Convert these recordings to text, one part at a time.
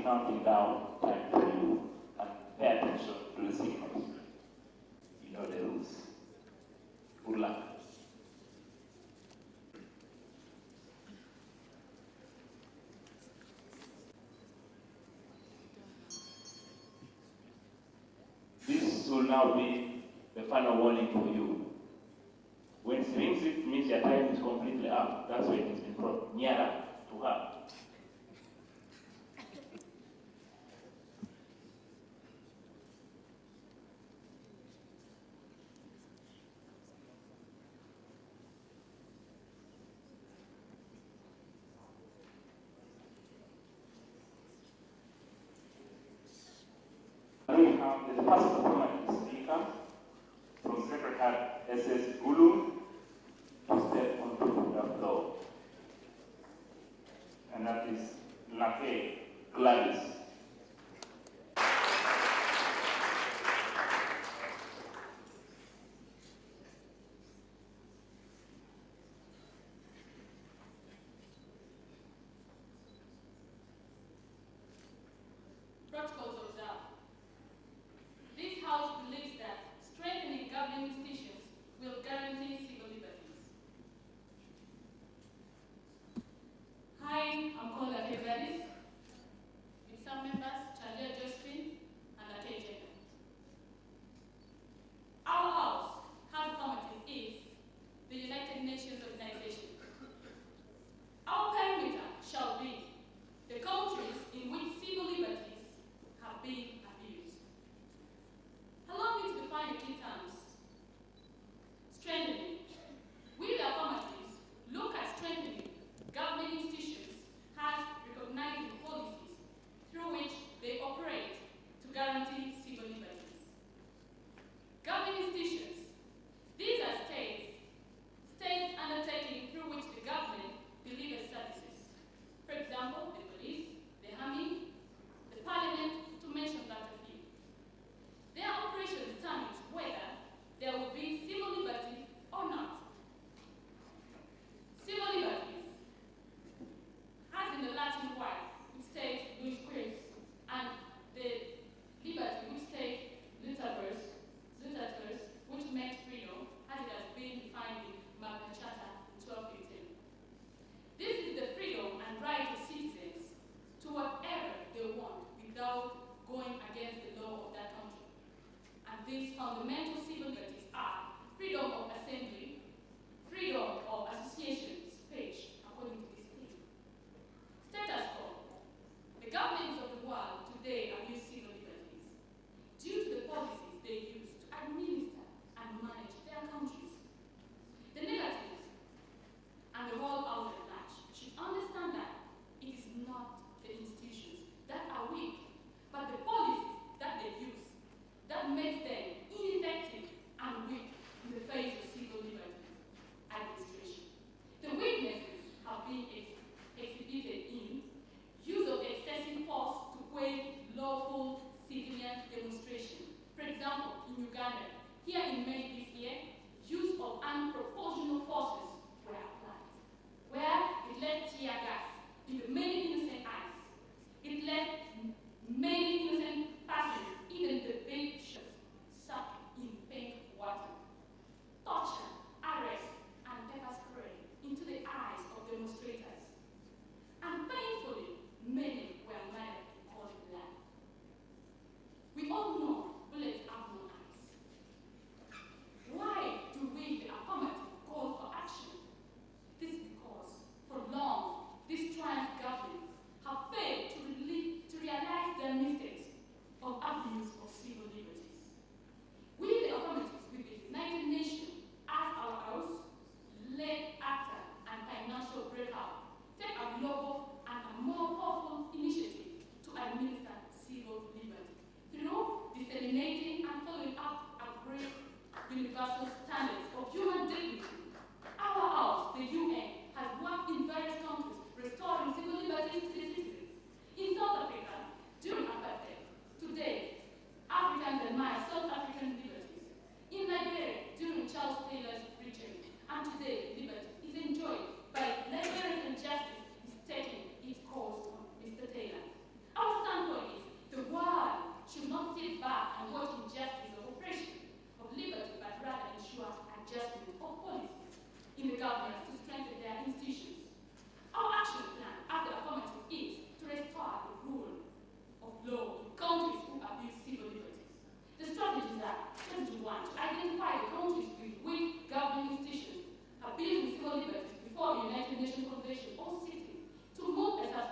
counting down time for you and pay attention to the signals. You know the rules. Good luck. This will now be the final warning for you. When it rings, it means your time is completely up. That's when it's been brought nearer to her. We have the first performance speaker from Secretary SS Gulu to step onto the floor. And that is Lake Gladys. Protocols observed. This House believes that strengthening governing institutions will guarantee civil liberties. Hi, I'm called Ate Gladys, with some members, Chalia Josephine and Ate Jenna. Our House has formative is the United Nations Organization. Our perimeter shall be the countries in which civil liberties have been abused. Allow me to define the key terms. Strengthening. We, the affirmatives, look at strengthening governing institutions as recognizing policies through which they operate to guarantee civil liberties. Governing institutions. These are states undertaking through which the government delivers services. For example, the police, the army, the parliament, to mention but a few. Their operation determines whether there will be civil liberty or not. Civil liberties, as in the Latin word, which states Luis Quis, and the liberty which states Lutherus, which meant freedom, as it has been defined in Magna Carta in 1215. This is the freedom and right of citizens to whatever they want without going against the law of that country. And these fundamental civil liberties are freedom of assembly, freedom of association, speech, according to this thing. Status quo. The governments of the world today abuse civil liberties due to the policies they use to administer and manage their countries. The negatives and the whole house at large should understand that it is not the institutions that are weak, but the policies that they use that makes them ineffective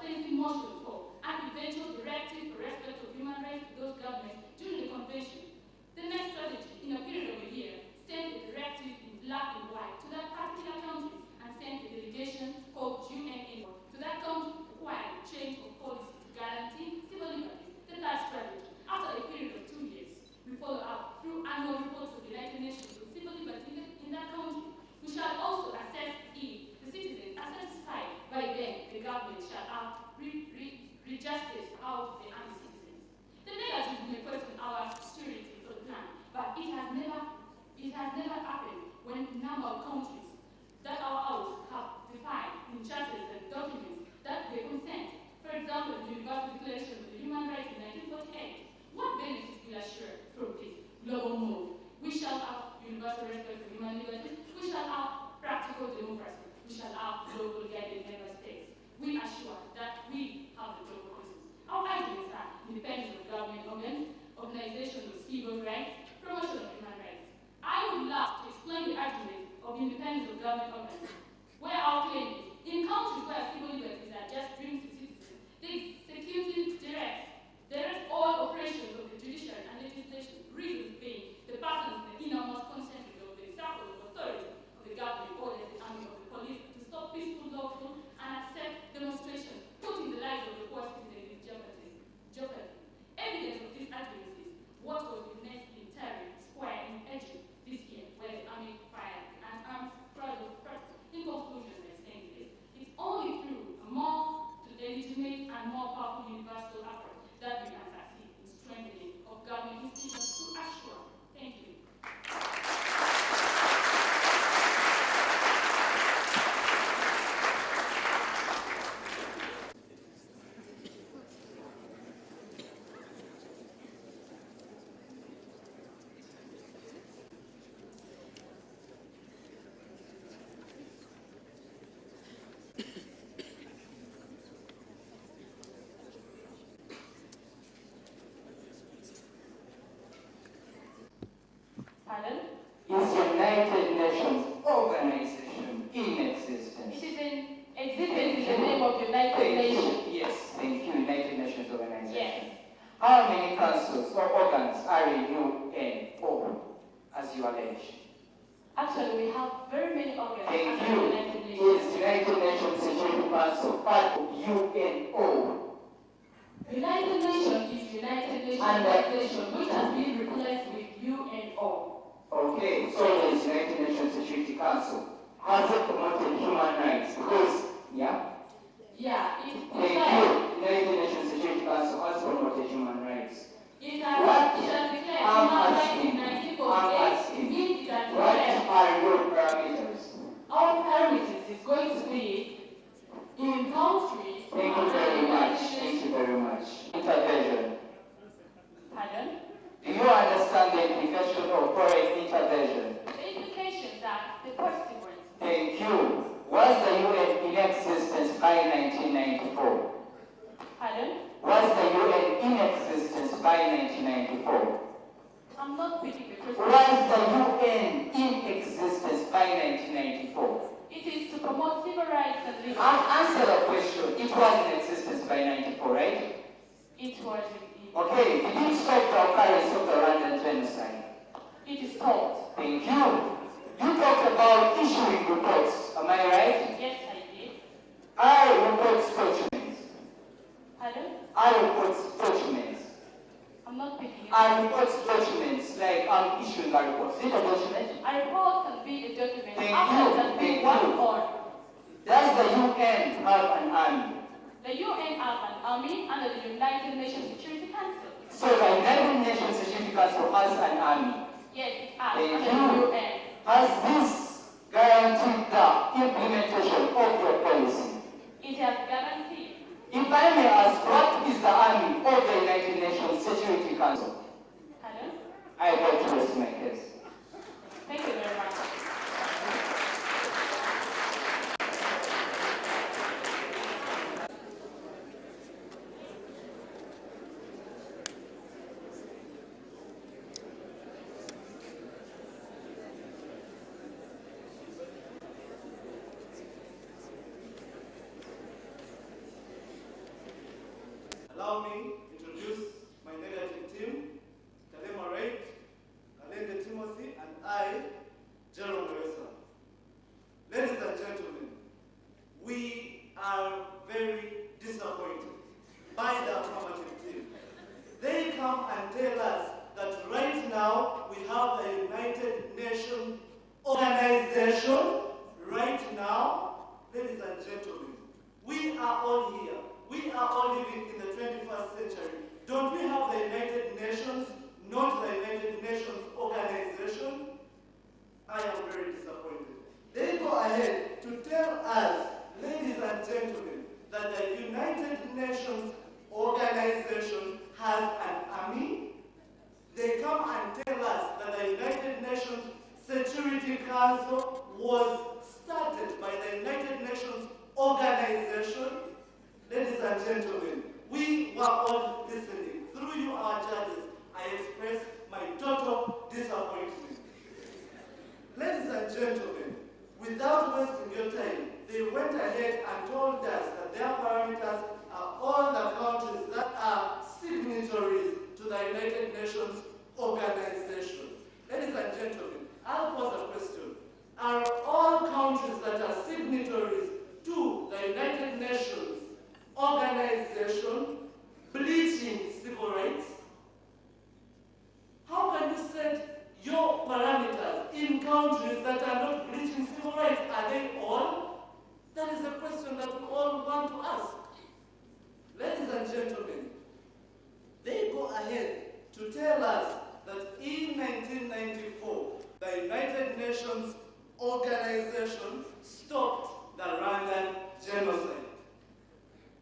substantive motion for an eventual directive for respect of human rights to those governments during the convention. The next strategy, in a period of a year, send a directive in black and white to that particular country and send a delegation called UNA to that country requiring change of policy to guarantee civil liberties. The third strategy, after a period of 2 years, we follow up through annual reports of the United Nations on civil liberty in that country. We shall also assess if the citizens are satisfied. By then, the government shall re-justice how they are citizens. The negative may question our security for the plan, but it has never happened when the number of countries that our house have defined in charters and documents that they consent. For example, the Universal Declaration of the Human Rights in 1948. What benefits will assure from this global move? We shall have universal respect for human liberties. We shall have practical democracy. We shall have global guided member states. We assure that we have the global consensus. Our arguments are independence of government organs, organization of civil rights, promotion of human rights. I would love to explain the argument of independence of government organs, where our claim is, in countries where civil liberties are just dreams to citizens, the executive directs all operations of the judiciary and legislation, reasons being the persons in the innermost concentric of the circle of authority of the government or the army of the police to stop peaceful, lawful, and accept demonstrations, putting the lives of the poor citizens in jeopardy. Evidence of these arguments is what was witnessed in Tahrir Square in Egypt this year, where the army fired an armed crowd of protesters. In conclusion, by saying this, it's only through a more legitimate and more powerful universal approach that we can succeed in strengthening of government institutions to assure. Thank you. Pardon? Is United Nations organization in existence? It is in existence in the name of United Nations. Yes, thank you, United Nations organization. Yes. How many councils or organs are in UNO as you allege? Actually, we have very many organs Thank under you. the United Nations. Is United Nations Security Council part of UNO? United Nations is United Nations And organization which has been replaced with UNO. Okay, so the United Nations Security Council has it promoted human rights? Because, yeah? Yeah, Thank you. United Nations Security Council has promoted human rights. It has declared human rights in 1948. It means it has What declared. are your parameters? Our parameters is going to be in countries. Thank you very much. Thank you very much. Intervention. Pardon? Do you understand the implication of foreign intervention? The implications are the positive ones. Thank you. Was the UN in existence by 1994? Pardon? Was the UN in existence by 1994? I'm not picking the question. Was the UN in existence by 1994? It is to promote civil rights and liberty. Answer the question. It was in existence by 94, right? It was in. Okay, did it stop the occurrence of the Rwandan genocide? It is taught. Thank you. You talked about issuing reports, am I right? Yes, I did. Are reports documents? Pardon? Are reports documents? I'm not picking it. Are reports documents, like I'm issuing a report? Is it a document? A report can be a document. Thank After you. can be Thank one you. or. Does the UN have an army? The UN have an army under the United Nations Security Council. So the United Nations Security Council has an army. Yes, it has Thank under you. the UN. Has this guaranteed the implementation of your policy? It has guaranteed. If I may ask, what is the army of the United Nations Security Council? Pardon? I vote to rest my case. Thank you very much. allow me to introduce my negative team, Kalema Reid, Kalende Timothy, and I, Jerome Wesa. Ladies and gentlemen, we are very disappointed by the affirmative team. They come and tell us that right now we have a United Nations organization. Right now, ladies and gentlemen, we are all here. We are all living in the 21st century. Don't we have the United Nations, not the United Nations organization? I am very disappointed. They go ahead to tell us, ladies and gentlemen, that the United Nations organization has an army. They come and tell us that the United Nations Security Council was started by the United Nations organization. Ladies and gentlemen, we were all listening. Through you, our judges, I express my total disappointment. Ladies and gentlemen, without wasting your time, they went ahead and told us that their parameters are all the countries that are signatories to the United Nations organization. Ladies and gentlemen, I'll pose a question. Are all countries that are signatories to the United Nations organization bleaching civil rights? How can you set your parameters in countries that are not bleaching civil rights? Are they all? That is a question that we all want to ask. Ladies and gentlemen, they go ahead to tell us that in 1994, the United Nations organization stopped the Rwandan genocide.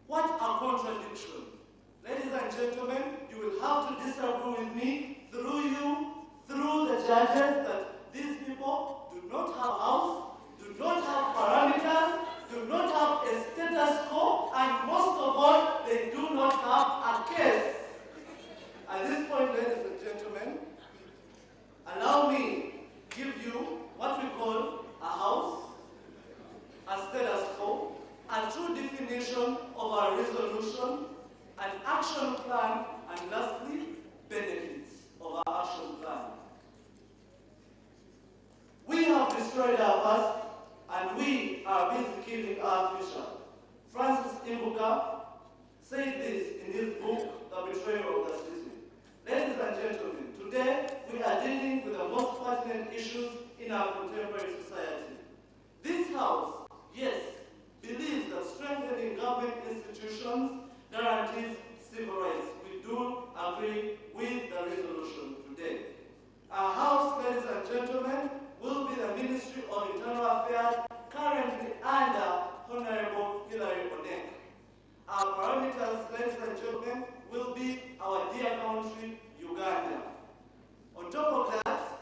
What a contradiction. Ladies and gentlemen, you will have to disagree with me through you, through the judges, that these people do not have a house, do not have parameters, do not have a status quo, and most of all, they do not have a case. At this point, ladies and gentlemen, allow me to give you what we call a house, a status quo, a true definition of our resolution, an action plan, and lastly, benefits of our action plan. We have destroyed our past, and we are busy killing our future. Francis Imbuka said this in his book, The Betrayal of the City. Ladies and gentlemen, today we are dealing with the most pertinent issues in our contemporary society. This House, yes, believes that strengthening government institutions guarantees civil rights. We do agree with the resolution today. Our House, ladies and gentlemen, will be the Ministry of Internal Affairs, currently under Honorable Hilary Onek. Our parameters, ladies and gentlemen, will be our dear country, Uganda. On top of that,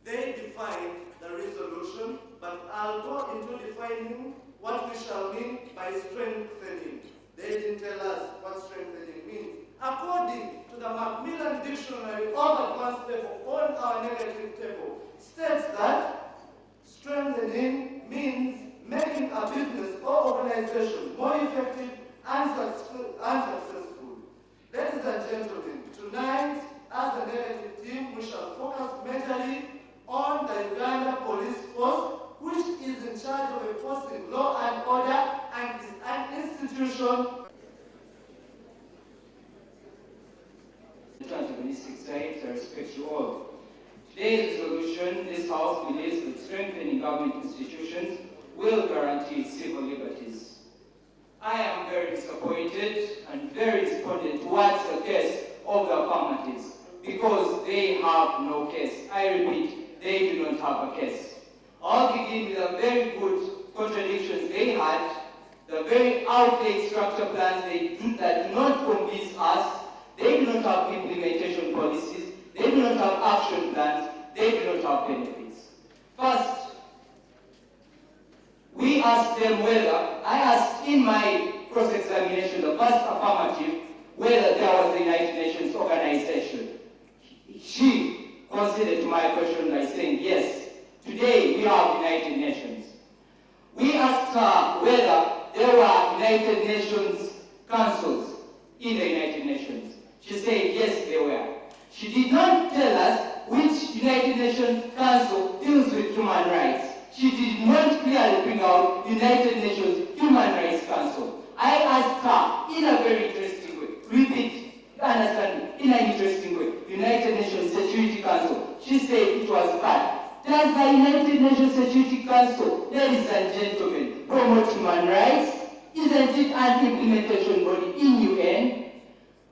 they defined the resolution, but I'll go into defining what we shall mean by strengthening. They didn't tell us what strengthening means. According to the Macmillan Dictionary of Advanced Level on our negative table, states that strengthening means making a business or organization more effective and successful. Ladies and gentlemen, tonight, as a negative team, we shall focus majorly on the Uganda Police Force, which is in charge of enforcing law and order and is an institution. Antagonistic sides, I respect you all. Today's resolution, this House believes that strengthening government institutions will guarantee civil liberties. I am very disappointed and very despondent towards the case of the affirmatives because they have no case. I repeat, they do not have a case. I'll begin with the very good contradictions they had, the very outdated structure plans that do not convince us. They do not have implementation policies, they do not have action plans, they do not have benefits. First, we asked them I asked in my cross-examination, the first affirmative, whether there was a United Nations organization. She considered to my question by saying, yes, today we have United Nations. We asked her whether there were United Nations councils. in the United Nations? She said, yes, they were. She did not tell us which United Nations Council deals with human rights. She did not clearly bring out United Nations Human Rights Council. I asked her in a very interesting way, repeat, understand me, in an interesting way, United Nations Security Council. She said it was bad. Does the United Nations Security Council, ladies and gentlemen, promote human rights? Isn't it an implementation body in UN?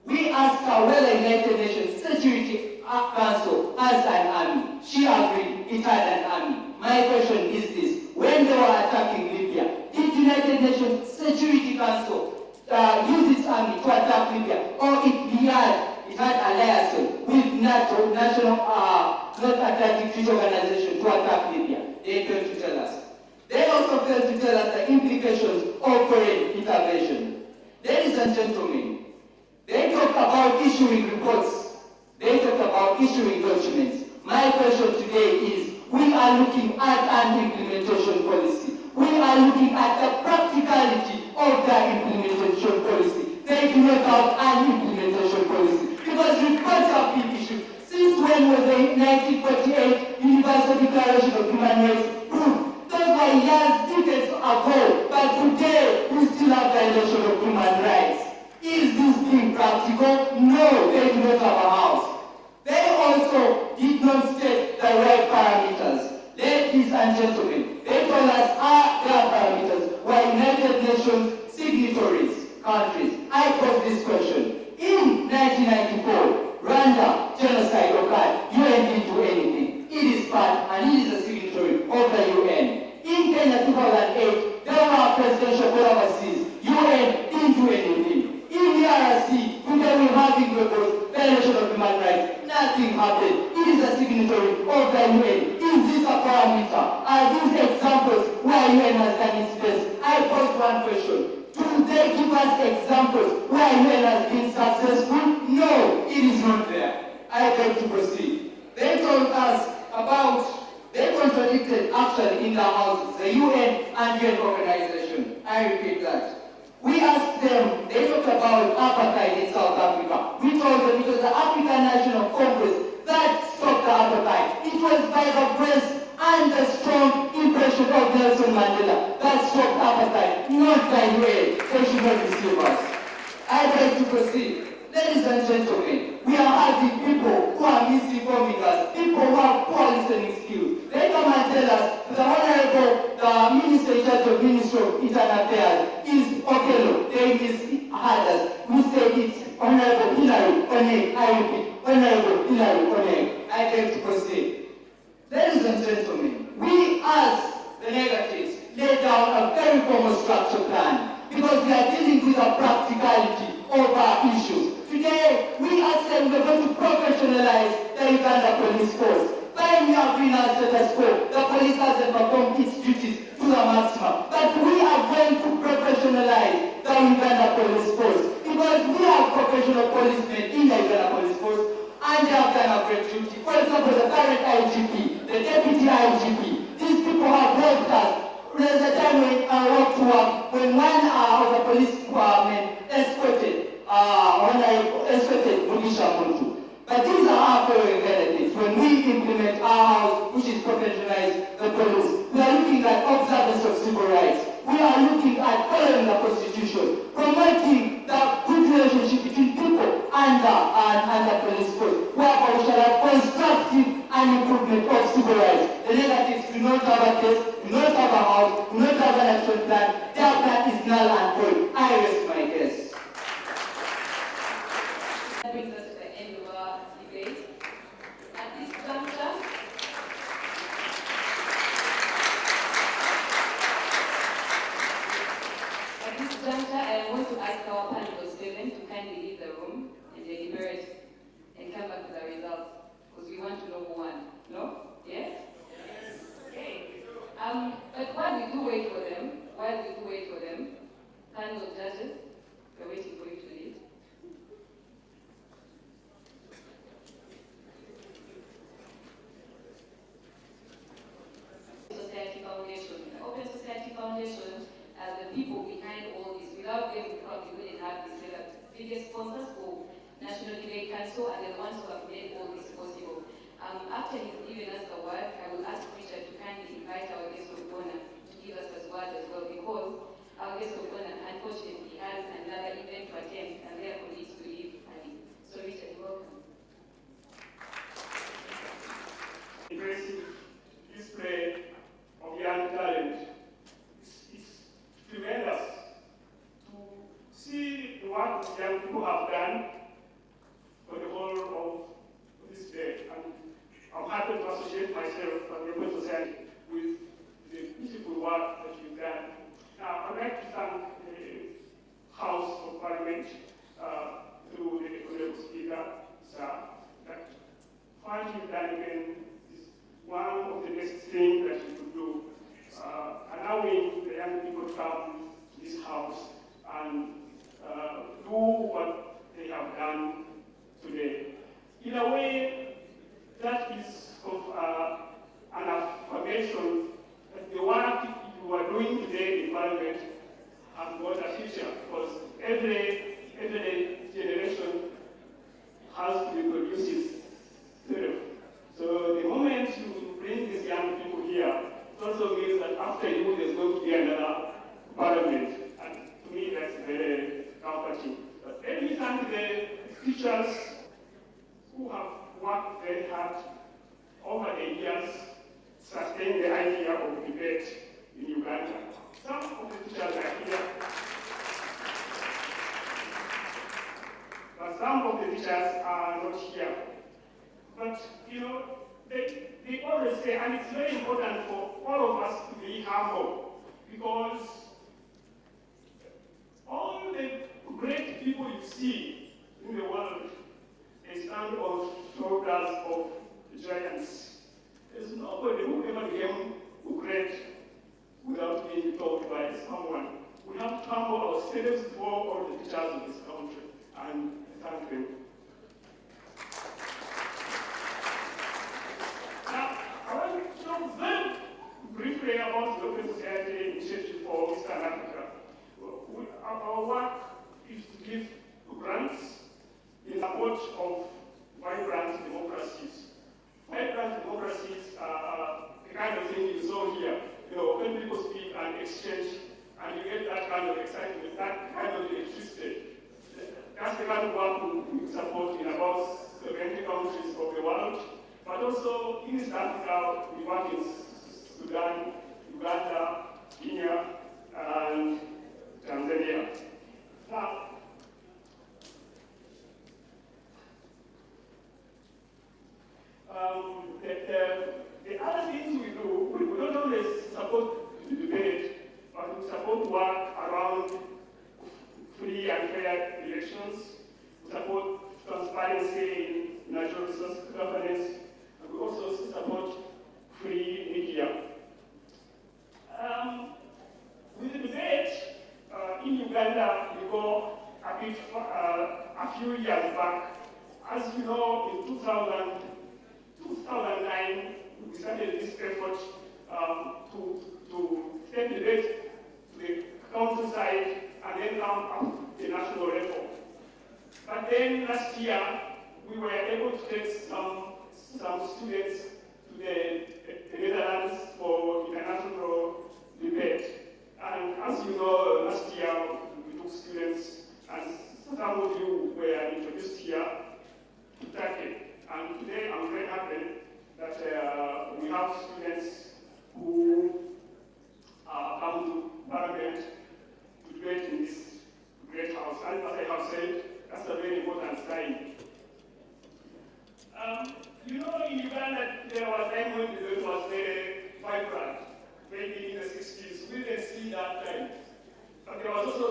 We asked her whether United Nations Security Council has an army. She agreed it had an army. My question is this: when they were attacking Libya, did United Nations Security Council use its army to attack Libya, or it had alliance with NATO, National North Atlantic Treaty Organization, to attack Libya? They failed to tell us. They also failed to tell us the implications of foreign intervention. Ladies and gentlemen, they talk about issuing reports. They talk about issuing documents. My question today is, we are looking at an implementation policy. We are looking at the practicality of the implementation policy. They do not have an implementation policy because reports have been issued. Since when was the 1948 Universal Declaration of Human Rights proved? Those were years, decades ago, but today we still have violation of human rights. Is this being practical? No, they do not have a house. They also did not state the right parameters. Ladies and gentlemen, they told us their parameters were United Nations signatories countries. I pose this question. In 1994, Rwanda genocide occurred. UN didn't do anything. It is part and it is a signatory of the UN. In Kenya 2008, there were presidential controversies. UN didn't do anything. In the RRC, today we're having reports, violation of human rights. Nothing happened. It is a signatory of the UN. Is this a parameter? Are these examples where UN has done its best? I pose one question. Do they give us examples where UN has been successful? No, it is not there. I beg to proceed. They told us they contradicted actually in the House, the UN and UN organization. I repeat that. We asked them, they talked about apartheid in South Africa. We told them it was the African National Congress that stopped the apartheid. It was by the press and the strong impression of Nelson Mandela that stopped apartheid, not by UN. They should not deceive us. I'd like to proceed. Ladies and gentlemen, we are having people who are misinforming us, people who have poor listening skills. They come and tell us the Honorable Minister in charge of Ministry of Internal Affairs is Okello. They misheard us. We say it's Honorable Hillary Onek. I repeat, Honorable Hillary Onek. I beg to proceed. Ladies and gentlemen, we as the negatives lay down a very formal structure plan because we are dealing with the practicality of our issues. Today, we ask them we're going to professionalize the Uganda Police Force. When we have been our status quo, the police hasn't performed its duties to the maximum. But we are going to professionalize the Uganda Police Force because we are professional policemen in the Uganda Police Force and they have done a great duty. For example, the current IGP, the deputy IGP, these people have helped us. There's a time when I walked to work when one of the police department escorted Mugisha Muntu. But these are our following benefits. When we implement our house, which is professionalized the police, we are looking at observance of civil rights. We are looking at following the Constitution, promoting the good relationship between people and the police force, whereby we shall have constructive and improvement of civil rights. The negatives do not have a case, do not have a house, do not have an action plan. Their plan is null and void. I rest my case. That brings us to the end of our debate. At this juncture, I want to ask our panel of 7 to kindly leave the room and deliberate and come back to the results because we want to know who won. No? Yes? Yes. Okay. But while we do wait for them, panel of judges, we're waiting for you to leave. Society Foundation. The Open Society Foundation are the people behind all this. Without them, we probably wouldn't have this biggest so and the ones who have made all this possible. After he's given us the word, I will ask Bishop to kindly invite our guest of honor to give us his word as well, because our guest of honor unfortunately has another event to attend and therefore needs to leave early. So Bishop, welcome. Impressive display of young talent. It's tremendous to see the work that young people have done for the whole of this day. And I'm happy to associate myself and the Open Society with the beautiful work that you've done. Now, I'd like to thank the House of Parliament through the Honorable Speaker, sir, that what you've done again is one of the best things that you could do, allowing the young people to come to this house and do what they have done today. In a way, that is of an affirmation that the work you are doing today in Parliament has got a future, because every generation has to reproduce itself. So the moment you bring these young people here, it also means that after you, there's going to be another Parliament. And to me, that's very comforting. But let me thank the teachers who have worked very hard over the years, sustain the idea of debate in Uganda. Some of the teachers are here, but some of the teachers are not here. But, you know, they always say, and it's very important for all of us to be humble, because all the great people you see in the world, they stand on shoulders of giants. There's nobody who ever became great without being taught by someone. We have to humble ourselves before all the teachers of this country and thank them. Now, I want to talk very briefly about the Open Society Initiative for Eastern Africa. Our work is to give grants in support of vibrant democracies. Vibrant democracies are the kind of thing you saw here. You know, when people speak and exchange, and you get that kind of excitement, that kind of electricity. That's the kind of work we support in about 70 countries of the world. But also in East Africa, we work in Sudan, Uganda, Kenya, and Tanzania. Now, the other things we do, we don't always support the debate, but we support work around free and fair elections. We support transparency in natural resource governance, and we also support free media. With the debate in Uganda, we go a few years back. As you know, in 2009, we started this effort to take the debate to the countryside and then come up the national level. But then last year, we were able to take some students to the Netherlands for international debate. And as you know, last year we took students, and some of you were introduced here to Turkey. And today I'm very happy that we have students who come to Parliament to debate in this great house. And as I have said, that's a very important sign. You know, in Uganda, there was a time when the debate was very vibrant, maybe in the 60s. We didn't see that time. But there was also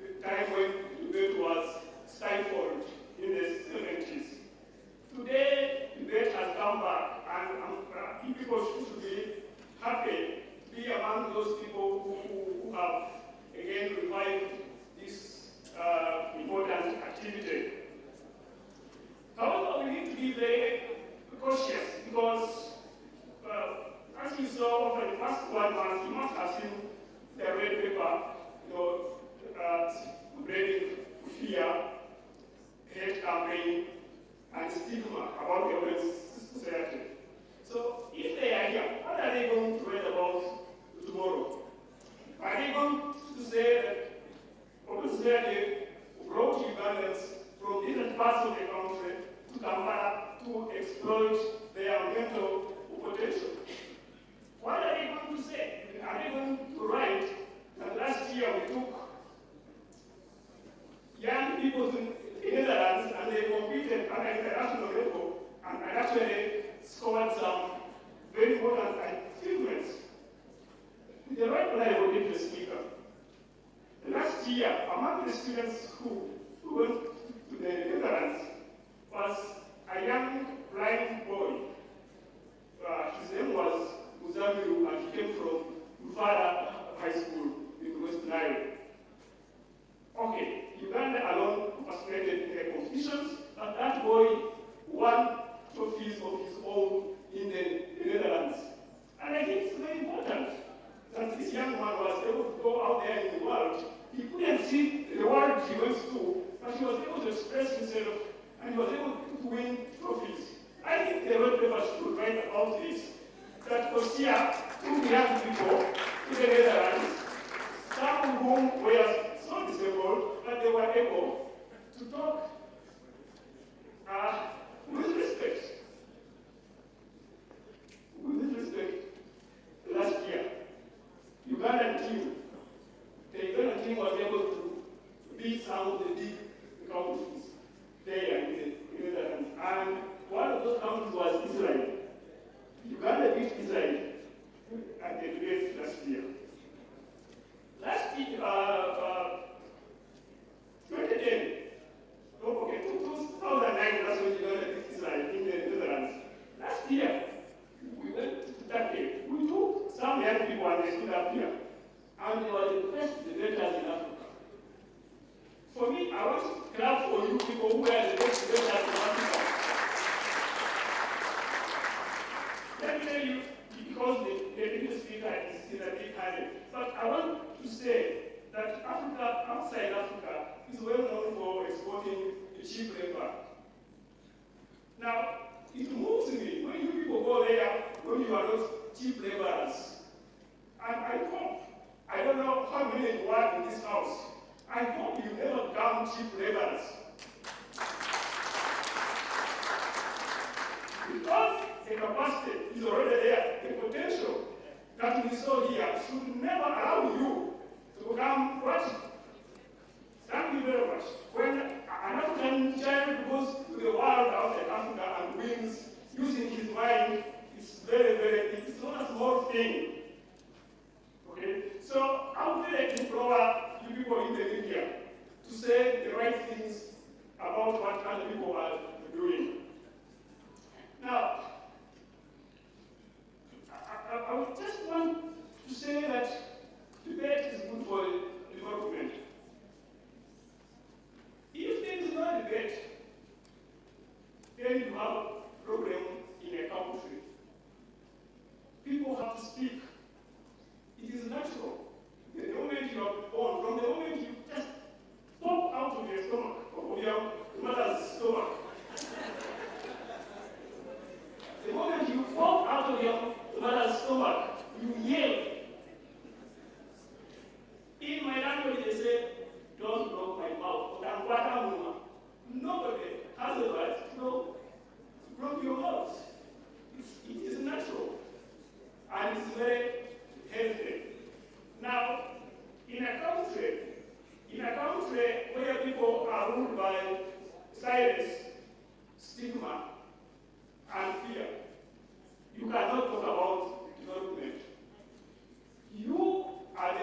a time when the debate was stifled in the 70s. Today, the debate has come back, and people should be happy to be among those people who have, again, revived this important activity. However, we need to be very cautious, because as you saw over the past 1 month, you must have seen the red paper, spreading fear, hate campaign, very important achievements. With the right honorable Deputy Speaker, last year, among the students who went to the Netherlands was a young blind boy. His name was Uzamiru, and he came from Mufara High School in West Nile. Okay, Uganda alone participated in the competitions, but that boy won trophies of his own in the Netherlands. And I think it's very important that this young man was able to go out there in the world. He couldn't see the world he went to, but he was able to express himself and he was able to win trophies. I think the road paper should write about this, that Kosia took young people to the Netherlands, some of whom were so disabled that they were able to talk with respect. With respect, last year, the Ugandan team was able to beat some of the big countries there in the Netherlands. And one of those countries was Israel. Uganda beat Israel at the debates last year. Last year, 2010, 2009, that's when Uganda beat Israel in the Netherlands. Last year, we went to Turkey. We took some young people and they stood up here. And they were the best debaters in Africa. For me, I want to clap for you people who were the best debaters in Africa. Let me tell you, because the deputy speaker is in a big hurry, but I want to say that Africa, outside Africa, is well known for exporting cheap labor. Now, it moves me when you people go there when you are not cheap laborers. And I hope, I don't know how many you are in this house, I hope you never become cheap laborers. Because the capacity is already there, the potential that we saw here should never allow you to become what? Thank you very much. When an African child goes to the world outside Africa and wins using his mind, it's it's not a small thing. Okay? So I would like to implore you people in the media to say the right things about what other people are doing. Now, I would just want to say that debate is good for development. If there is no debate, then you have a problem in a country. People have to speak. It is natural. The moment you are born, from the moment you just pop out of your stomach, of your mother's stomach, the moment you pop out of your mother's stomach, you yell. In my language, they say, don't block my mouth. Nobody has the right to block your mouth. It is natural. And it's very healthy. Now, in a country where people are ruled by silence, stigma, and fear, you cannot talk about development. You are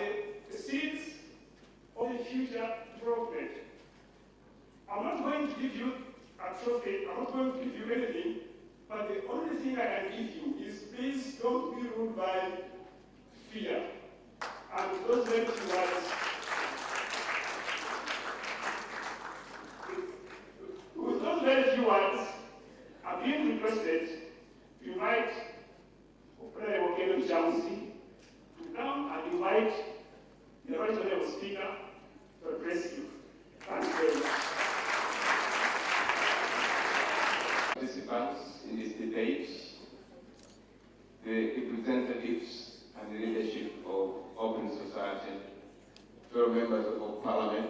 the seeds of the future development. I'm not going to give you a trophy, I'm not going to give you anything, but the only thing I can give you is please don't be ruled by fear. And those very few words, with those very few words, I'm being requested to invite Honorable Kevin Chamsi to come and invite the Right Honorable Speaker to address you. Thank you very much. Participants in this debate, the representatives and the leadership of Open Society, fellow members of Parliament,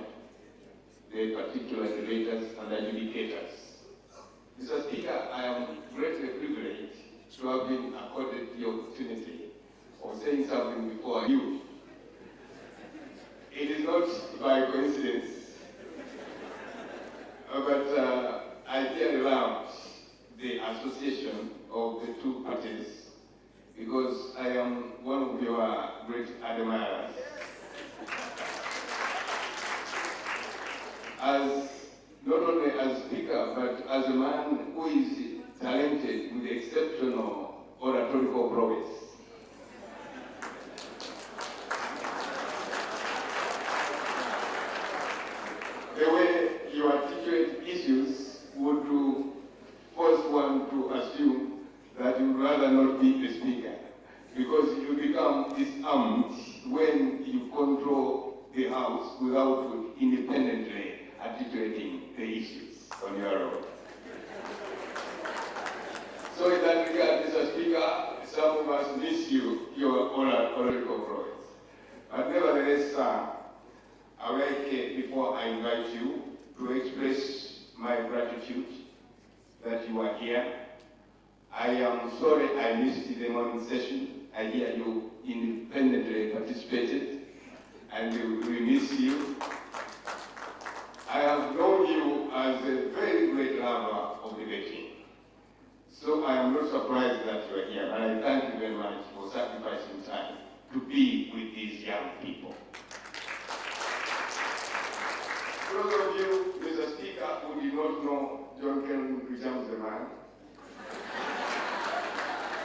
the particular debaters and adjudicators. Mr. Speaker, I am greatly privileged to have been accorded the opportunity of saying something before you. It is not by coincidence, but I dearly love the association of the two parties because I am one of your great admirers. As not only as speaker, but as a man who is talented with exceptional oratorical prowess. The way you articulate issues would force one to assume that you would rather not be a speaker, because you become disarmed when you control the House without independently articulating the issues on your own. So in that regard, Mr. Speaker, some of us miss your oratorical prowess. But nevertheless, I would like, before I invite you, to express my gratitude that you are here. I am sorry I missed the morning session. I hear you independently participated, and we miss you. I have known you as a very great lover of debating. So I am not surprised that you are here, and I thank you very much for sacrificing time to be with these young people. For those of you, Mr. Speaker, who did not know John Kelvin Kujam's the man,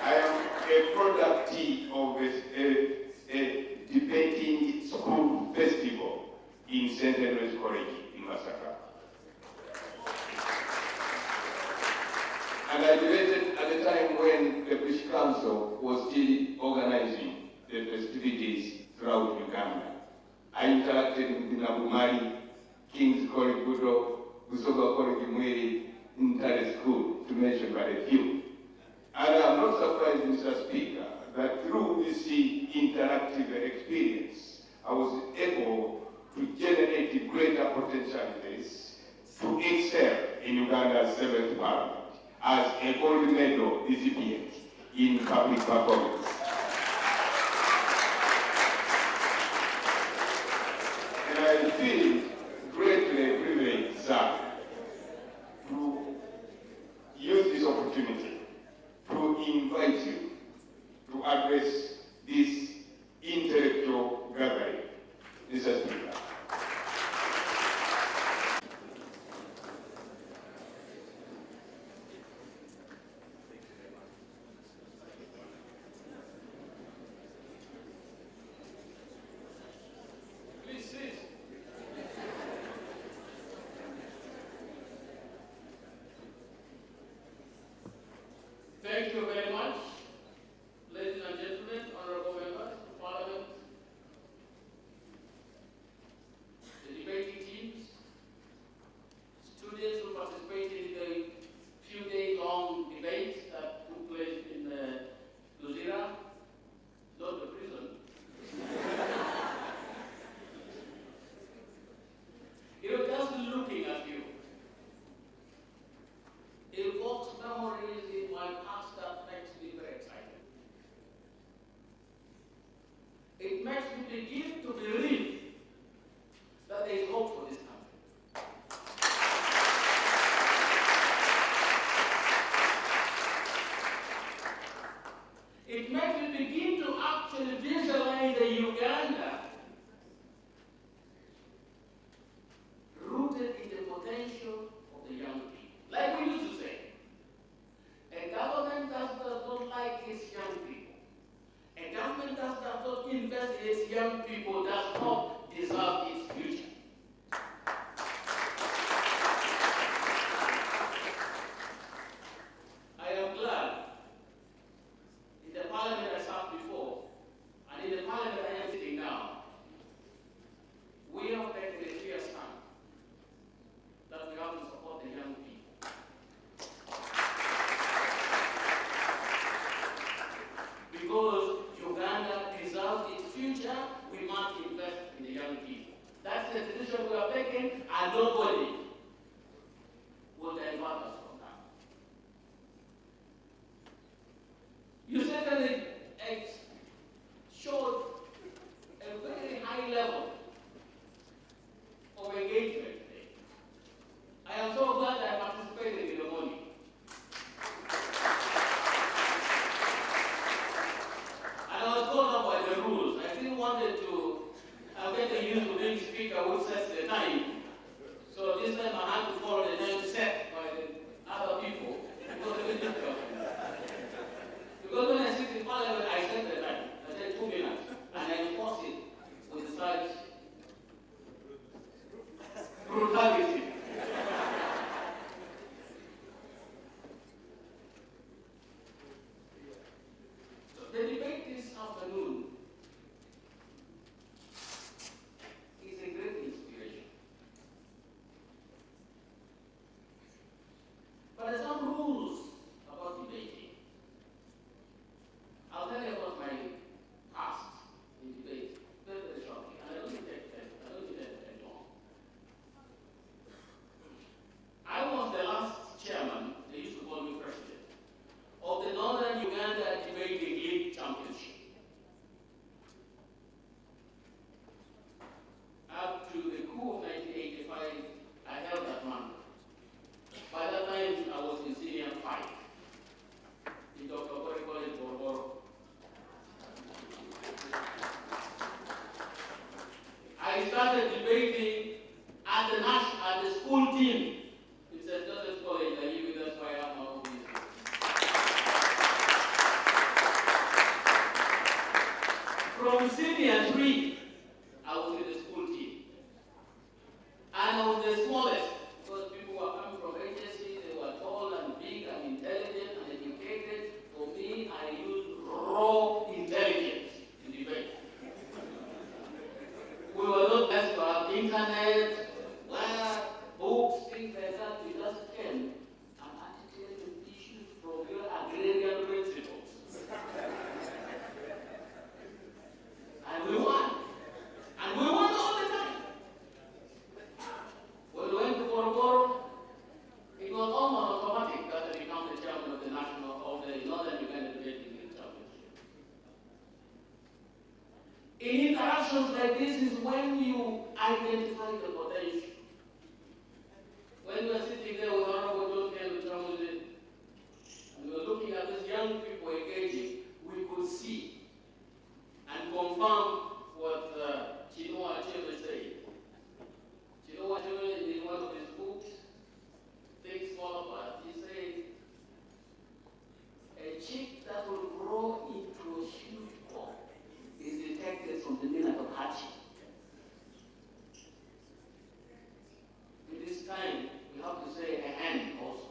I am a product of a debating school festival in St. Edward's College in Masaka. And I debated at the time when the British Council was still organizing the festivities throughout Uganda. I interacted with the Nabumari, King's College Budo, Busoga College Mweri, Intare School, to mention but a few. And I'm not surprised, Mr. Speaker, that through this interactive experience, I was able to generate greater potentialities to excel in Uganda's 7th Parliament as a gold medal recipient in public performance. And I feel greatly privileged, sir, to use this opportunity to invite you to address this intellectual gathering. Mr. Speaker. Please sit. Thank you very much, ladies and gentlemen, honorable members of Parliament, the debating teams, students who participated in the few-day-long debate that took place in Luzira, not the prison. Just looking at you, evokes memories in my past that makes me very excited. It makes me begin to believe that there is hope for this country. It makes me begin to actually visualize a Uganda rooted in the potential of the young people. Like we used to say, a government that does not like its young people, a government that does not invest in its young people does not deserve its future. I am glad in the parliament I sat before, and in the parliament I am sitting now, we have taken a clear stand that we have to support the young people. Because Uganda deserves its future, we must invest in the young people. That's the decision we have taken, and nobody will divert us from that. You certainly showed a very high level of engagement today. I am so glad I participated in the morning. speaker who sets the time. So this time I had to follow the time set by the other people. It was a bit difficult. Because when I sit in Parliament, I set the time. I said 2 minutes. And I enforce it with such brutality. So the debate this afternoon is a great inspiration. But there are some rules about debating. I'll tell you about my past in debate very, very shortly, and I don't think that very long. I was the last chairman, they used to call me president, of the Northern Uganda Debating League Championship. Up to the coup of 1985, I held that mantle. By that time, I was in senior 5 in Dr. Kore College, Boroboro. I started debating at the school team. It's at Joseph's College. I live with that's why I have my own business. From senior 3, I was in the school team. And I was the smallest because people were coming from HSC, they were tall and big and intelligent and educated. For me, I used raw intelligence in debate. We were not blessed to have internet, books, things like that. We just came and articulated issues from your agrarian principles. And we won. And we won all the time. When we went to Boroboro, it was almost automatic that I become the chairman of the national of the Northern Uganda Debating League Championship. In interactions like this is when you identify the potential. When we are sitting there with Honorable John Kennedy, and we were looking at these young people engaging, we could see and confirm what Chinua Achebe said. Chinua Achebe, in one of his books, Things Fall Apart, he said, a chick that will grow into a huge ball is detected from the minute of hatching. In this time, we have to say a hen also.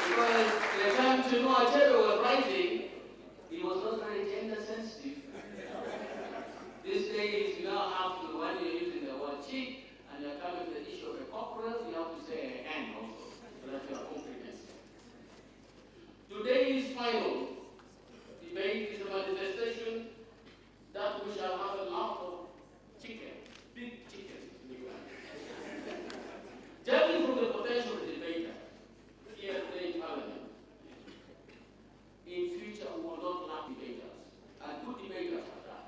Because the time Chinua Achebe was writing, he was not very gender sensitive. These days, you now have to, when you're using the word chick and you're coming to the issue of a cockerel, you have to say a hen also, so that you are comprehensive. Today's final debate is a manifestation that we shall have a lot of chicken, big chicken in Uganda. Judging from the potential of the debater here today in Parliament, in future we will not lack debaters, and good debaters are that.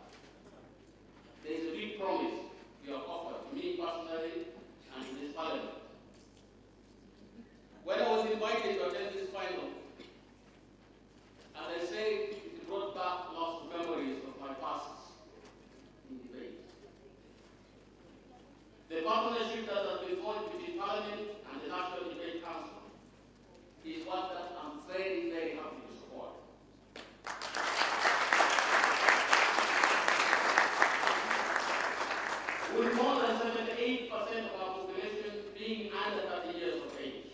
There is a big promise you have offered to me personally and to this Parliament. When I was invited to attend this final, as I said, it brought back lost memories of my past in debate. The partnership that has been formed between Parliament and the National Debate Council is one that I'm very, very happy to support. With more than 78% of our population being under 30 years of age,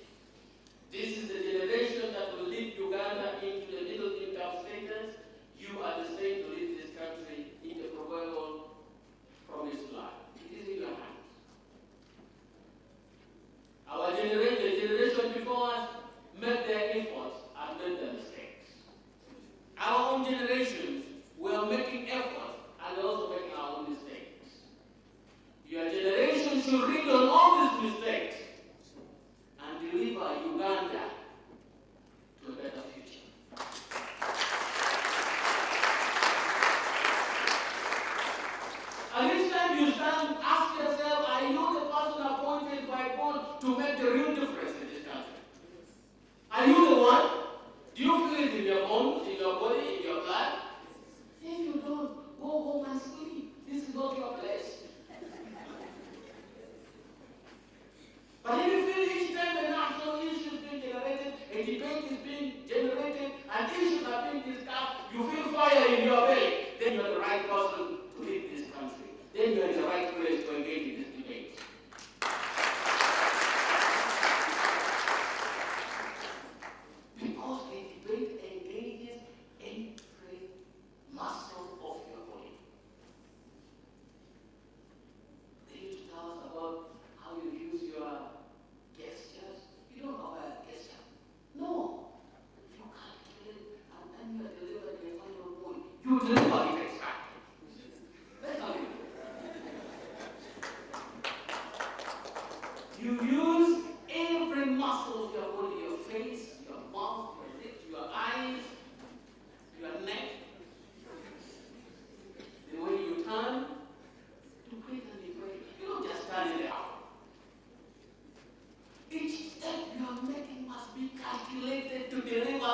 this is the generation that will lead Uganda into the middle income status. You are destined to lead this country in the proverbial promised land. It is in your hands. Our generation before us made their efforts and made their mistakes. Our own generations were making efforts and also making our own mistakes. Your generation should read on all these mistakes and deliver Uganda to a better future. And each time you stand, ask yourself, are you the person appointed by God to make the real difference in this country? Are you the one? Do you feel it in your bones, in your body, in your blood?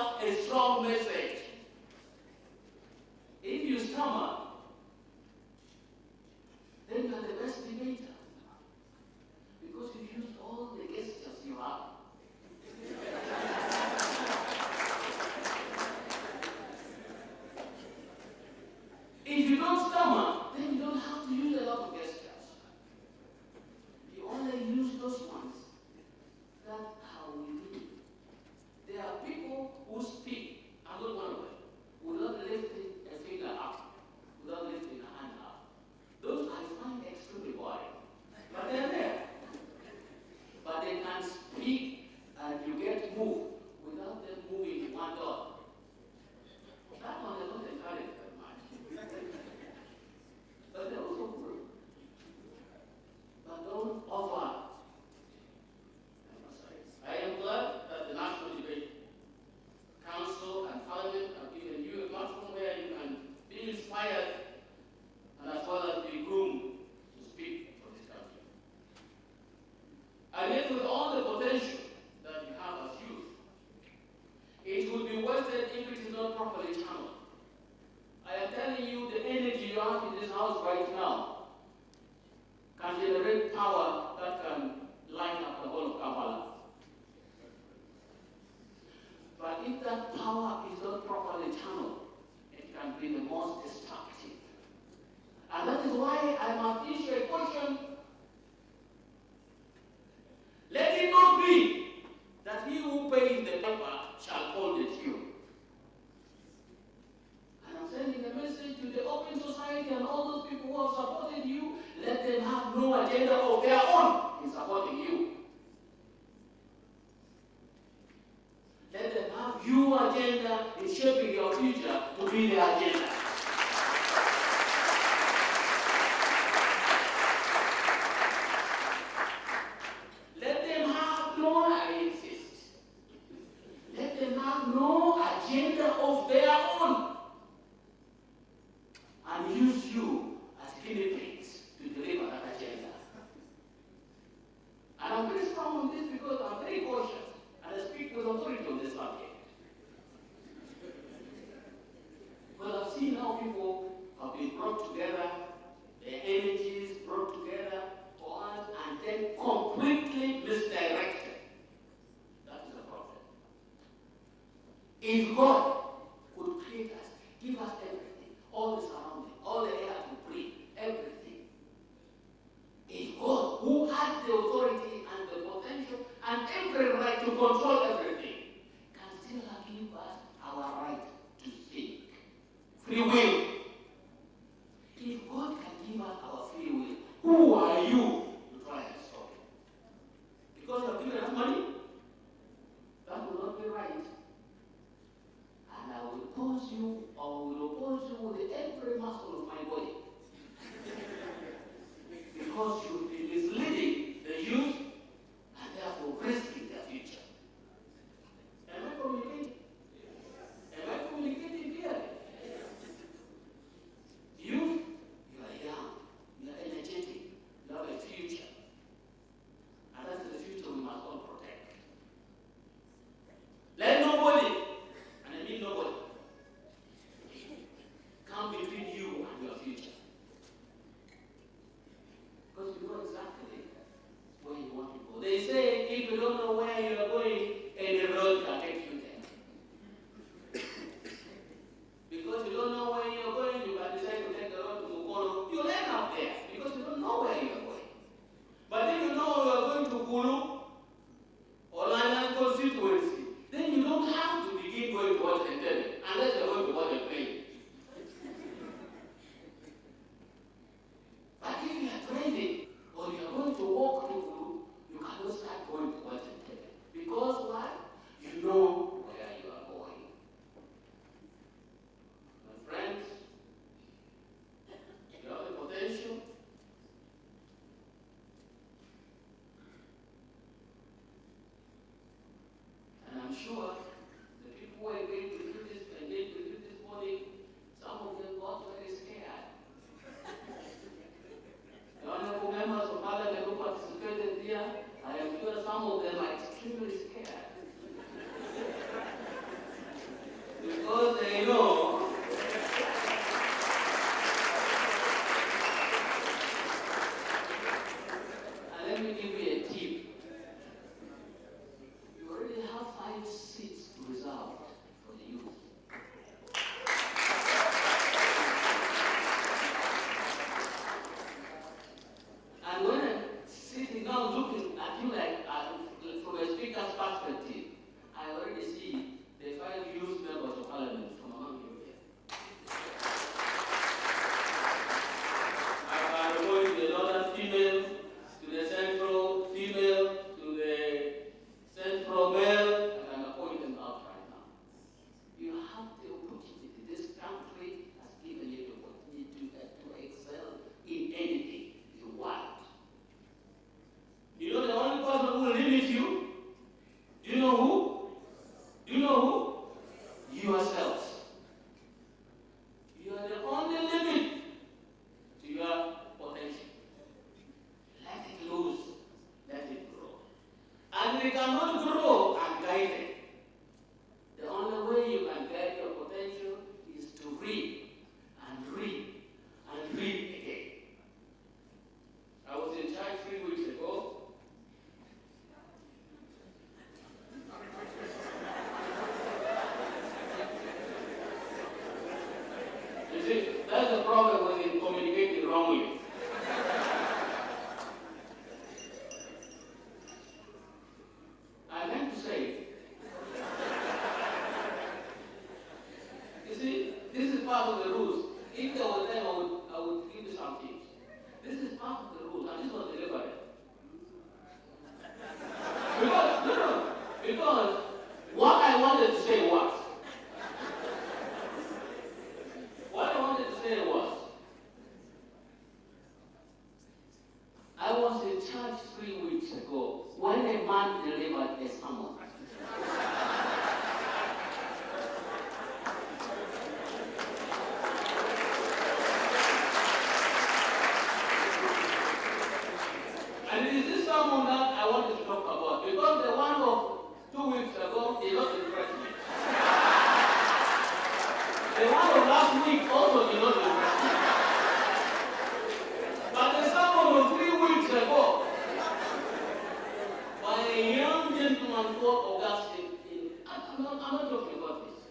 deliver a strong message. If you stammer, then you are the best debater. Because you've used all the gestures you have. If you don't stammer, then you don't have to use a lot of gestures. You only use those ones. That's how we do it. There are people who speak, I'm not one of them, without lifting a finger up, without lifting a hand up. Those I find extremely boring. But they're there. But they can speak and you get moved without them moving one dot. That one is not encouraged very much. But they're also good. But don't offer. I am glad that the National Debate Council and Parliament have given you a platform where you can be inspired and as well as be groomed to speak for this country. And yet with all the potential that you have as youth, it will be wasted if it is not properly channeled. I am telling you, the energy you have in this house right now can generate power that can light up the whole of Kampala. But if that power is not properly channeled, it can be the most destructive. And that is why I must issue a caution. Let it not be that he who pays the paper shall hold the tune. And I'm sending a message to the Open Society and all those people who have supported you. Let them have no agenda of their own in supporting you. Let them have your agenda in shaping your future to be their agenda. Let them have no, I insist, let them have no agenda of their own and use you as guinea pigs to deliver that agenda. And I'm very strong on this because I'm very cautious. And I speak with authority on this subject. Because I've seen how people have been brought together, their energies brought together for us, and then completely misdirected. That is the problem. If God could create us, give us everything, all the surrounding, all the air to breathe, everything. If God, who had the authority and the potential and every right to control everything, can still give us our right to think. Free will. If God can give us our free will, who are you to try and stop it? Because you have given us money? That will not be right. And I will oppose you, or will oppose you with every muscle of my body. Because you will be misleading the youth and therefore risking their future. Am I communicating? Am I communicating clearly? Youth, you are young, you are energetic, you have a future. And that is the future we must all protect. Let nobody, and I mean nobody, come between you and your future. Because you know exactly where you want to go. They say if you don't know where you are going, any road can take you there. Because you don't know where you are going, you can decide to take the road to Mukono. You'll end up there because you don't know where you are going. But if you know you are going to Kulu, Oulanya constituency, then you don't have to begin going to what they tell you, unless you're going to what they pay. But if you are driving, or you are going to walk to Kulu, you cannot start going to what they tell you. Because why? You know where you are going. My friends, you have the potential. And I'm sure the people who are engaged with you this morning, some of them got very scared. The honorable members of Parliament who participated here, I am sure some of them are extremely scared. I'm not talking about this.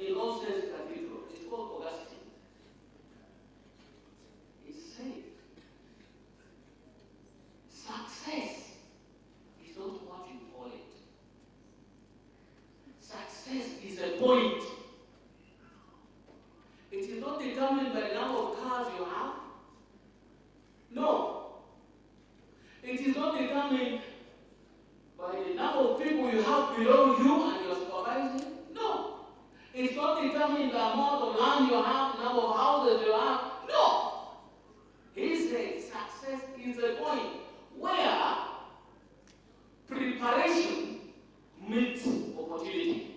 In all sense, cathedral. It's called Augustine. It said, success is not what you call it. Success is a point. It is not determined by the number of cars you have. No. It is not determined by the number of people you have below you and you're supervising. No. It's not determined by the amount of land you have, number of houses you have. No. He said success is a point where preparation meets opportunity.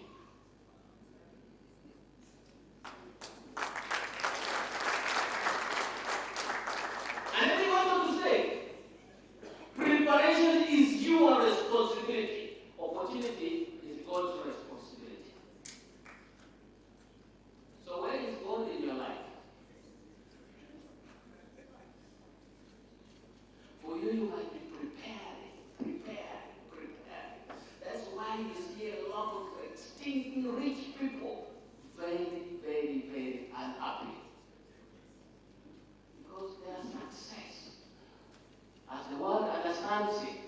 And then he went on to say, preparation is your responsibility. Opportunity is God's responsibility. So where is God in your life? For you, you must be prepared. That's why you see a lot of extinct rich people very unhappy. Because their success, as the world understands it,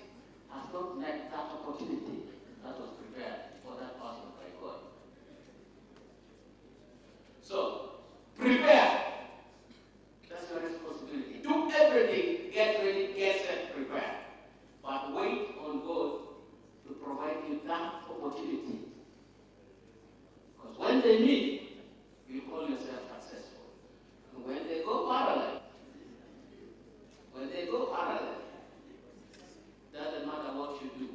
has not met that opportunity that was prepared for that person by God. So, prepare. That's your responsibility. Do everything, get ready, get set, prepare. But wait on God to provide you that opportunity. Because when they meet, you call yourself successful. And when they go parallel, doesn't matter what you do,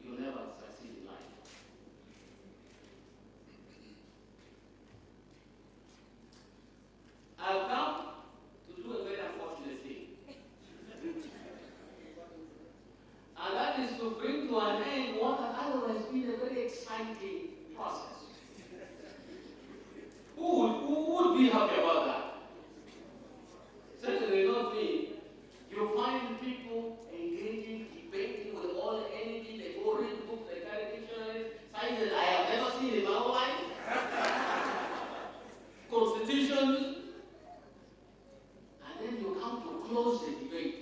you'll never succeed in life. I've come to do a very unfortunate thing. And that is to bring to an end what has otherwise been a very exciting process. Who would be happy about that? Certainly not me. You find people engaging, debating with all the energy. They go read books, they carry dictionaries, sciences I have never seen in my whole life. Constitutions. And then you come to close the debate.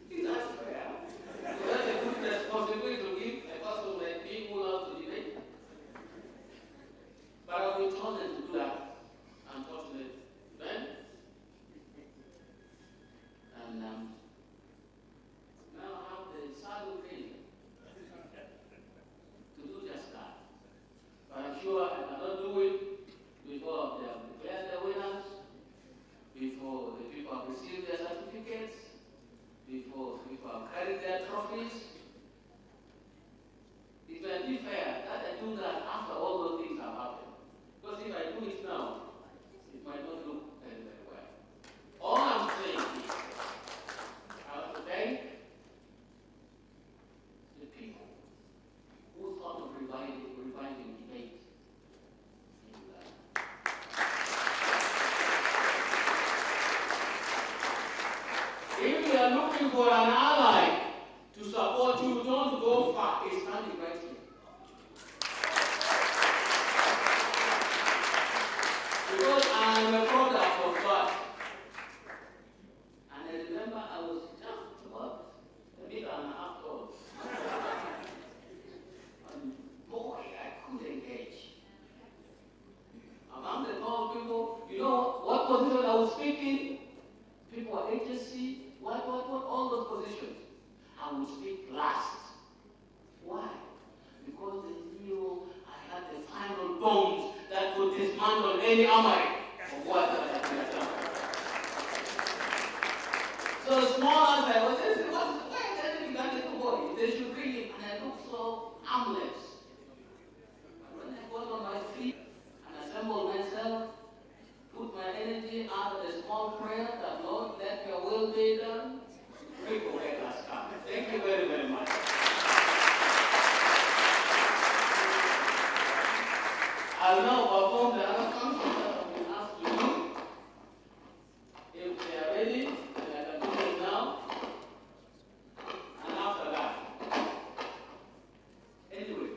Is that fair? Is that a good responsibility to give a person like me who loves to debate? But I've been chosen to do that, unfortunately. Then, and now I have the sad occasion to do just that. But I'm sure I cannot do it before they have declared the winners, before the people have received their certificates, before people have carried their trophies. It might be fair that I do that after all those things have happened. Because if I do it now, it might not look very well. All I'm saying is, I want to thank the people who thought of reviving debate. If you are looking for an ally to support you, don't go far. It's standing right here. Because I am a product of God. And I remember I was just about a meter and a half tall. And boy, I could engage. Among the tall people, you know what position I was speaking? People are agency, what, all those positions. I would speak last. Why? Because they knew I had the final bombs that could dismantle any armory of what I had done. So small as I was, I said, why are they that little boy? They should bring him. And I looked so harmless. And when I got on my feet and assembled myself, put my energy out of the small prayer that Lord, let your will be done, people let us come. Thank you very much. I'll now perform the other functions that have been asked to do. If they are ready, then I can do them now. And after that, anyway,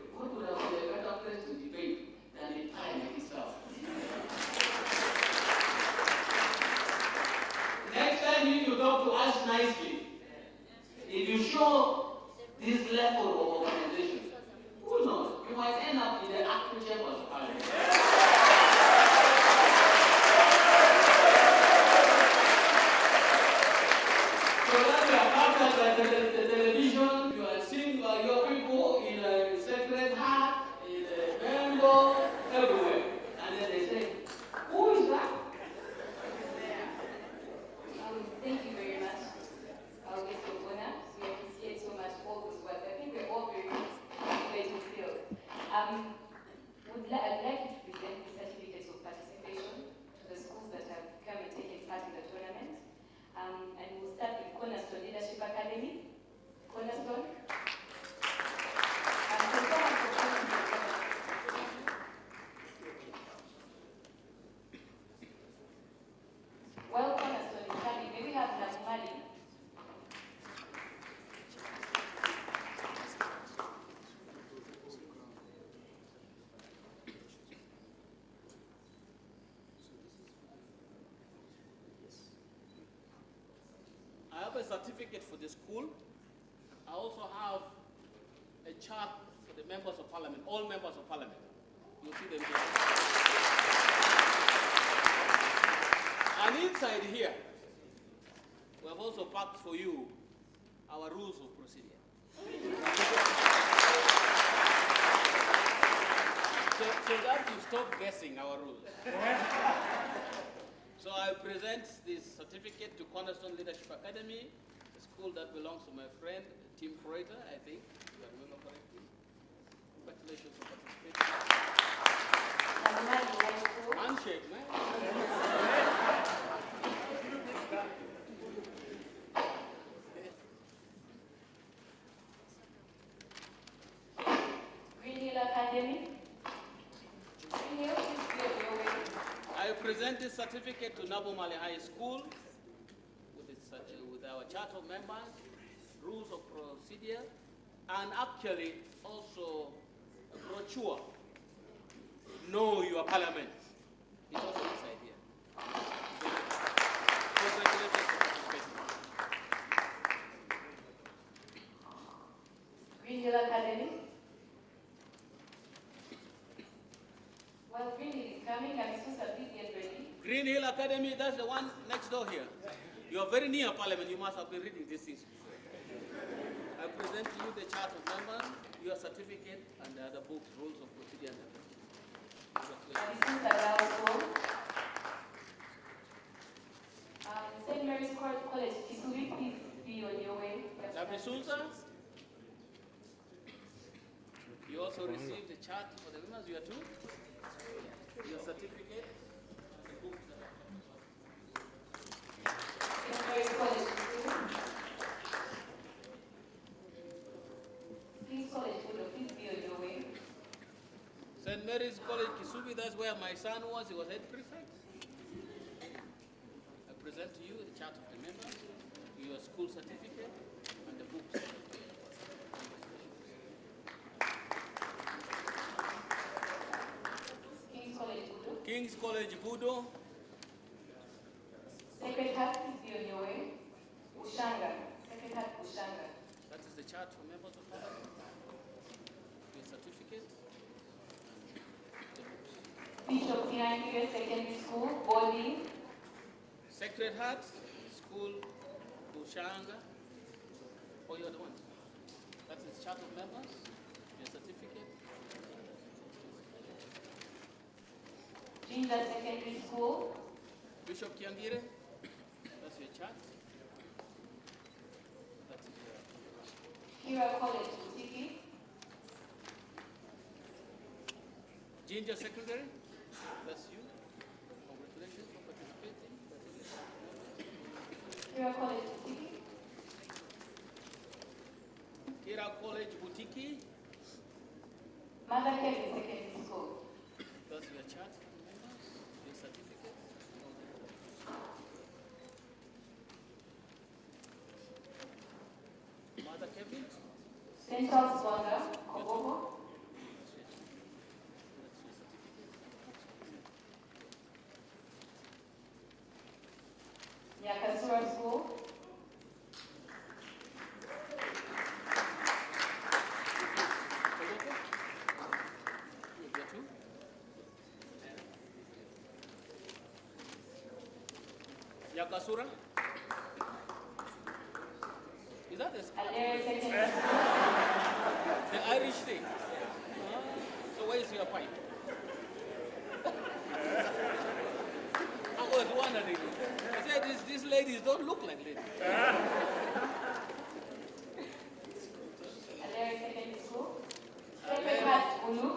I'd like you to present the certificates of participation to the schools that have come and taken part in the tournament. And we'll start with Cornerstone Leadership Academy. Cornerstone. Well, Cornerstone is coming. May we have Nazumali? I have a certificate for the school. I also have a chart for the members of parliament, all members of parliament. You'll see them here. And inside here, we have also packed for you our rules of procedure. so that you stop guessing our rules. So I present this certificate to Cornerstone Leadership Academy, a school that belongs to my friend, Tim Proiter, I think, if I remember correctly. Congratulations for participating. Handshake, man. Green Hill Academy. Green Hill, please be on your way. I present this certificate to Nabomali High School with our chart of members, rules of procedure, and actually also a brochure, Know Your Parliament. It's also inside here. Congratulations for participating. Green Hill Academy. Well, Green Hill is coming, and Susa, please get ready. Green Hill Academy, that's the one next door here. You are very near Parliament, you must have been reading these things before. I present to you the chart of members, your certificate, and the other books, rules of procedure. St. Mary's College, Kisuri, please be on your way. Susa, you also received the chart for the members, you are two. Your certificate, the book. St. Mary's College, please College, please be on your way. St. Mary's College, Kisubi, that's where my son was. He was head prefect. I present to you the chart of the members, your school certificate, and the books. King's College, Budo. Sacred Heart, please be on your way. Ushanga. Sacred Heart, Ushanga. That is the chart for members of parliament. Your certificate. Bishop Cipriano Secondary School, Boli. Sacred Heart, School, Ushanga. Oh, you're the one. That is chart of members. Your certificate. Jinja Secondary School. Bishop Kihangire. That's your chart. That's your Kira College, Utiki. Ginger Secretary. That's you. Congratulations for participating. Kira College, Utiki. Kira College, Butiki. Mother Kevin Secondary School. That's your chart. Your certificate. Mother Kevin. Central Swaga, Kobogo. Yakasura School. Yakasura? Is that the the Irish thing? So where is your pipe? I was wondering. I said, these ladies don't look like ladies. Secondary School. Sacred Heart, Ulu.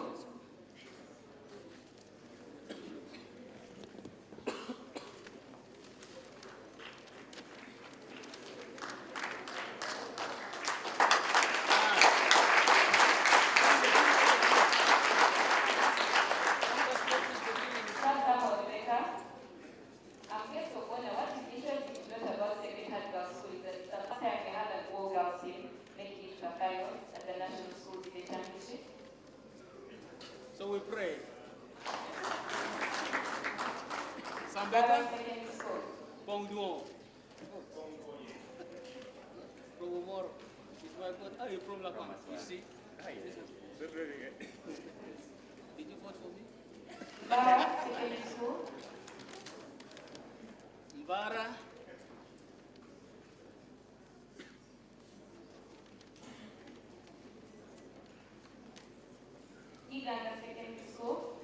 we pray. Sambeka? Pongduo. Promomoro. Is my vote. Are you from Lakon? You see? Did you vote for me? Mbara, secondary school. Mbara. Uganda Secondary School.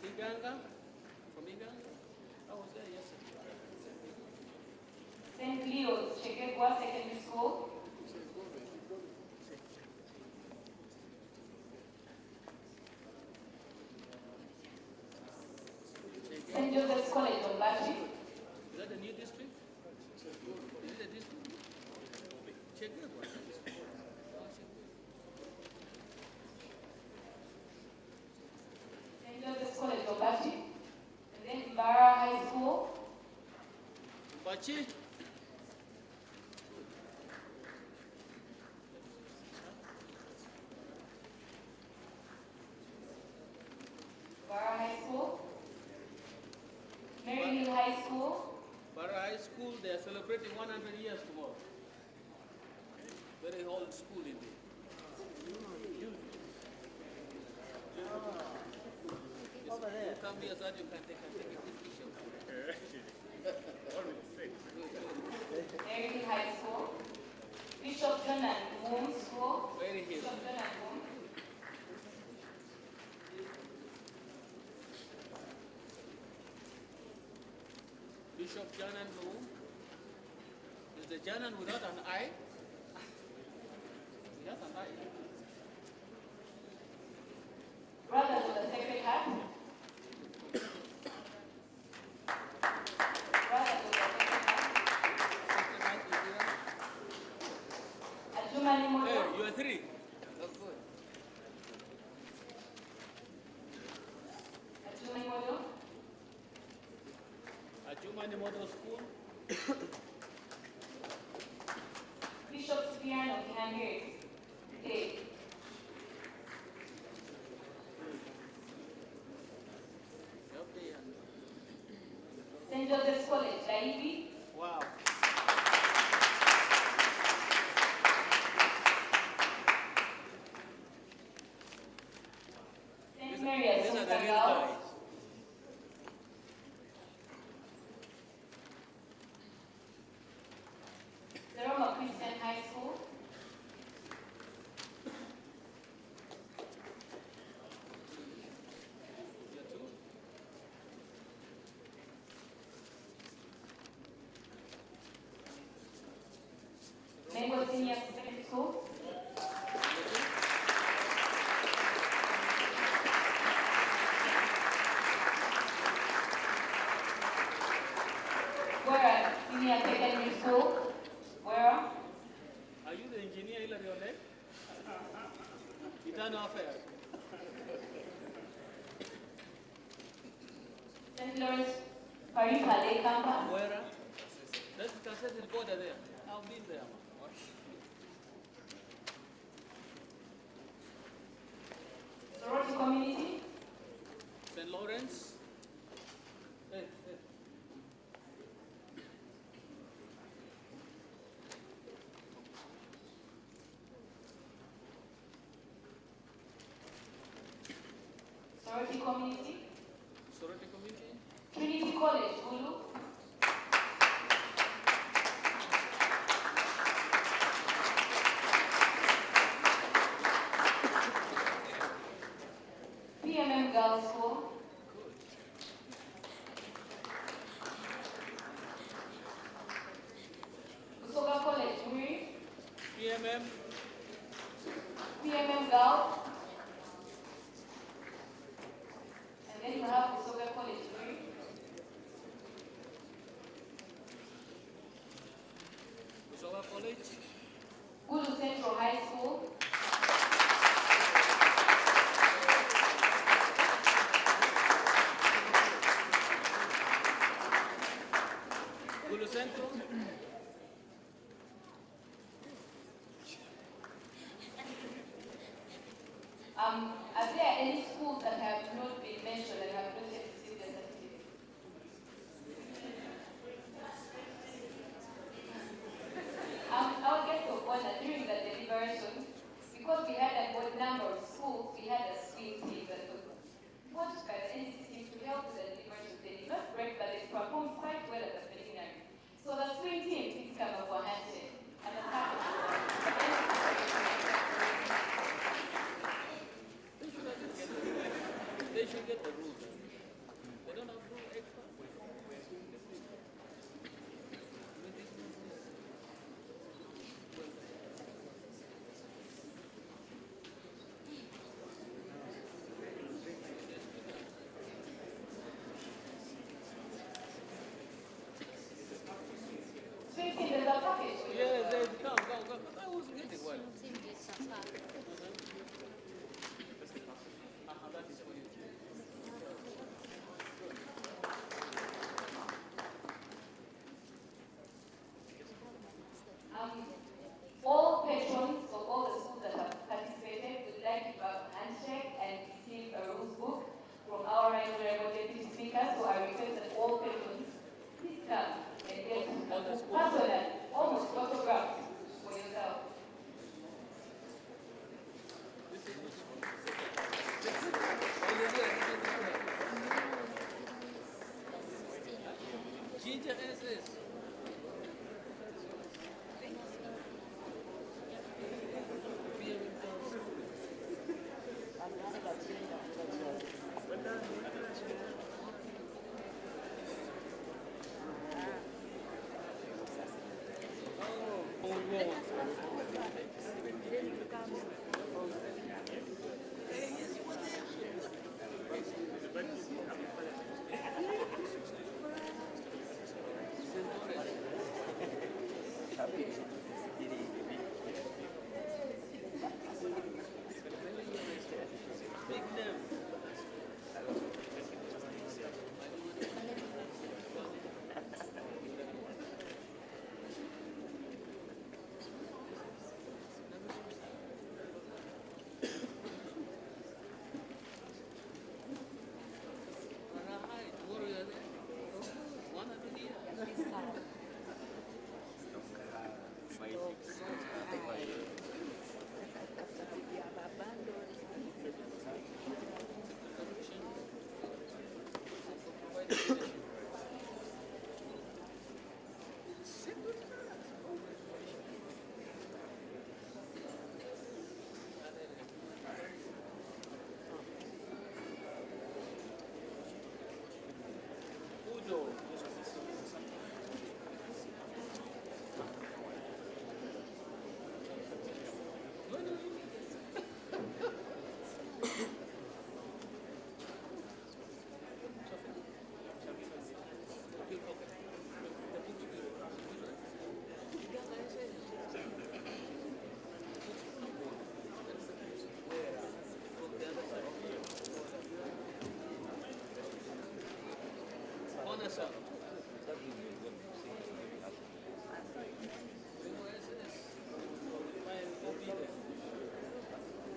Uganda? From Uganda? I was there yesterday. St. Leo's Chekekwa Secondary School. St. Joseph's College of Bachi. Is that a new district? Is it a district? Check that one. St. Joseph's College of Bachi. And then Mbara High School. Bachi? Mbara High School. Maryhill High School. Para High School, they are celebrating 100 years tomorrow. Very old school indeed. Over there. You come here so that you can take a good picture. Maryhill High School. Bishop John and Boom School. Very here. Bishop John and Boom. Bishop Janan who? Is the Janan without an eye? He has an eye. Brothers of the Sacred Heart. Brothers of the Sacred Heart. Ajumani Moto. Hey, you are three. That's good. Ajumani Moto. Ajumani Model School. Bishop Cipriano Kihangire SS. St. Joseph's College, Laivi. Wow. St. Mary's These are the real Girls. guys. Roma Christian High School. You are two. Mango Senior Secondary School. Where Senior Secondary School. Where? Are you the engineer in your leg? Itano affair. St. Lawrence Paris Palais Campus. Where? Let's cassette the border there. I've been there. Sorority Community. St. Lawrence. Hey, hey. Sorority Community. Sorority community. Trinity College, Ulu. PMM Girls School. Usoga College, Muri. PMM. PMM Girls. And then you have Usoga College, Muri. Usoga College. Ulu Central High School. All patrons of all the schools that have participated would like to have a handshake and receive a rules book from our Right Honorable Deputy Speaker, so I request that all patrons please come and get a book, personal, almost photographed for yourself. Ginger SS.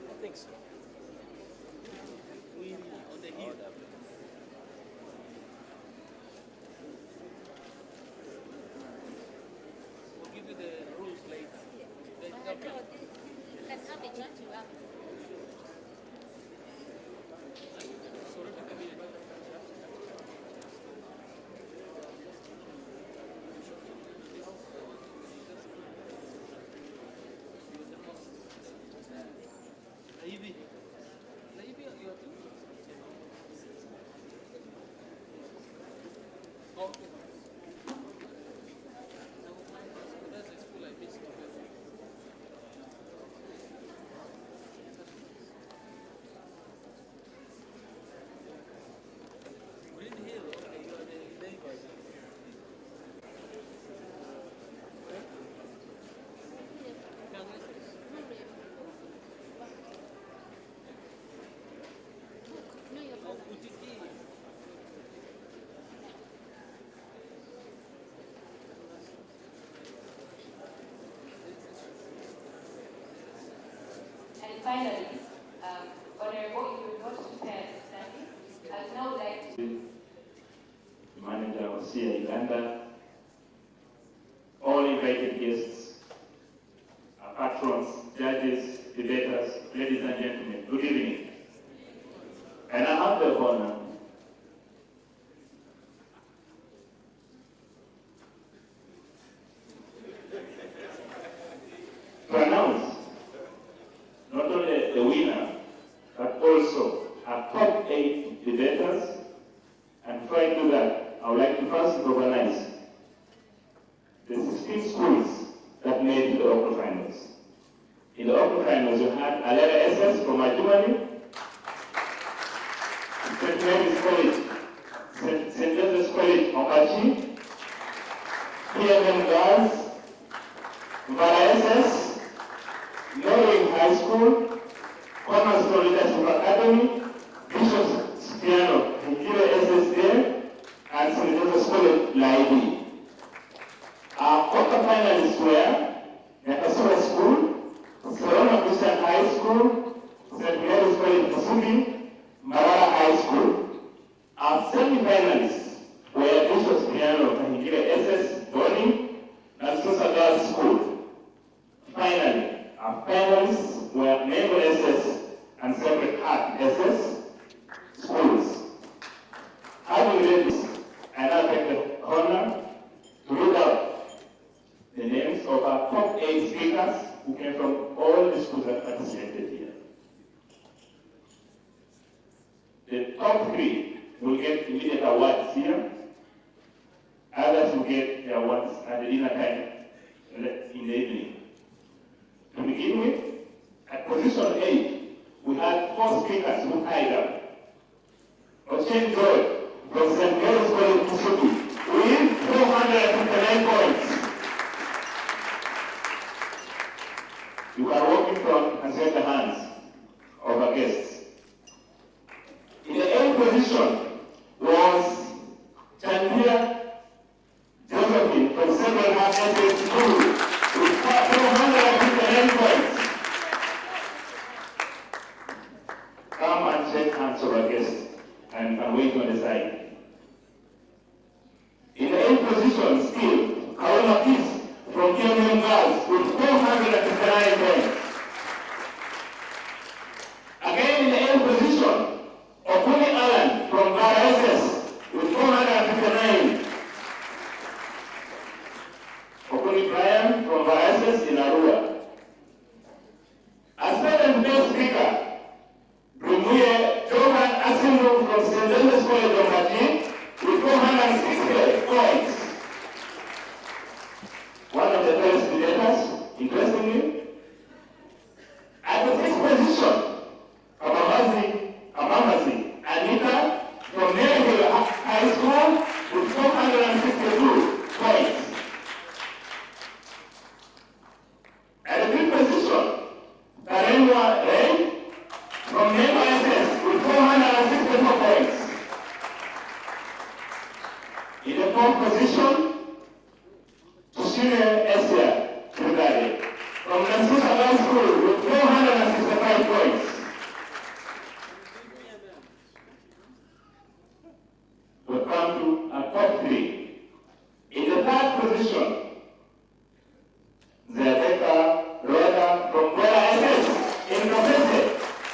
I think so. We on the hill. We'll give you the rules later. Let's have it not to up. Sorry to come in. And finally, Honorable, if you would not prepare standing, I would now like to... The manager of Uganda, all invited guests, our patrons, judges, debaters, ladies and gentlemen, good evening. And I have the honor to announce not only the winner, but also our top 8 debaters And before I do that, I would like to first recognize the 16 schools that made the Open Finals. In the Open Finals, you had Oulanya SS from Germany, St. Mary's College, St. Joseph's College, Oulanya, PMM Girls, SS, Norway High School, Cornerstone Leadership Academy, Bishop Cipriano Kihangire SS and St. Joseph's College, Laidi. Our quarterfinalists were Nakasura School, Serona Christian High School, St. Mary's College, Kasubi, Marara High School. Our semi-finalists were Bishop Cipriano Kihangire SS, Boni, and Susa Girls School. Finally, our finalists were Naval SS and Sacred Heart SS schools. Having read this, I now take the honor to read out the names of our top 8 speakers who came from all the schools that participated here. The top 3 will get immediate awards here. Others will get their awards at the dinner time in the evening. To begin with, at position 8, we had 4 speakers who tied up. Ochen George from St. Mary's College, Kisubi, with 459 points. You can walk in front and shake the hands of our guests. In the 8th position was Chandria Josephine from Sacred Heart SS School with 459 points. Come and shake hands of our guests and wait on the side. In the 8th position, still, Kawana Peace from PMM Girls with 459 points. Again in the 8th position, Okuni Alan from SS with 459. Okuni Brian from SS in Arua. A 7th best speaker, Brumuye Johan Asimu from St. Joseph's College of Maji with 460 points. One of the best debaters, interestingly. At the 6th position, Amamasi Anita from Maryhill High School with 462 points. At the 5th position, Karenwa Ray from Naval SS with 464 points. In the 4th position, Tushime Esia Brigade from Nasusa High School with 465 points. We come to our top 3. In the 3rd position, Zedeka Roda from Gola SS in Professor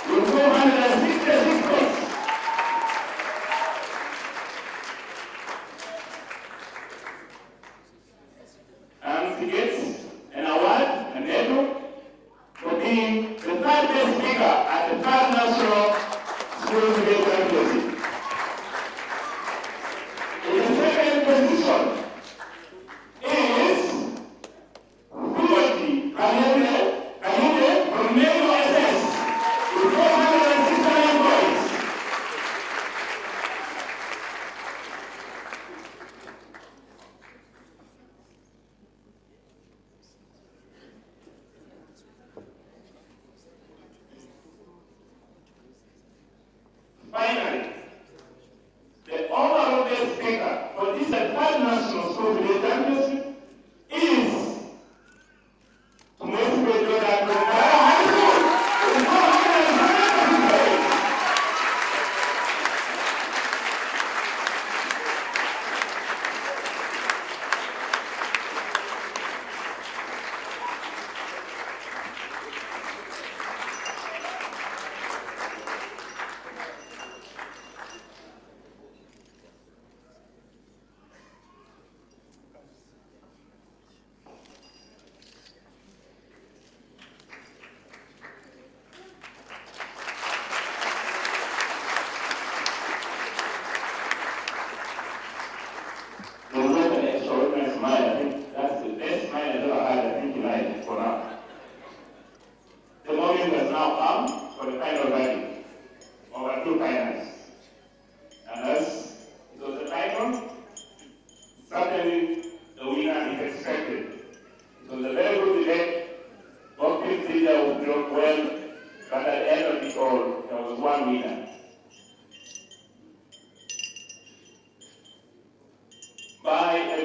with 466 points. And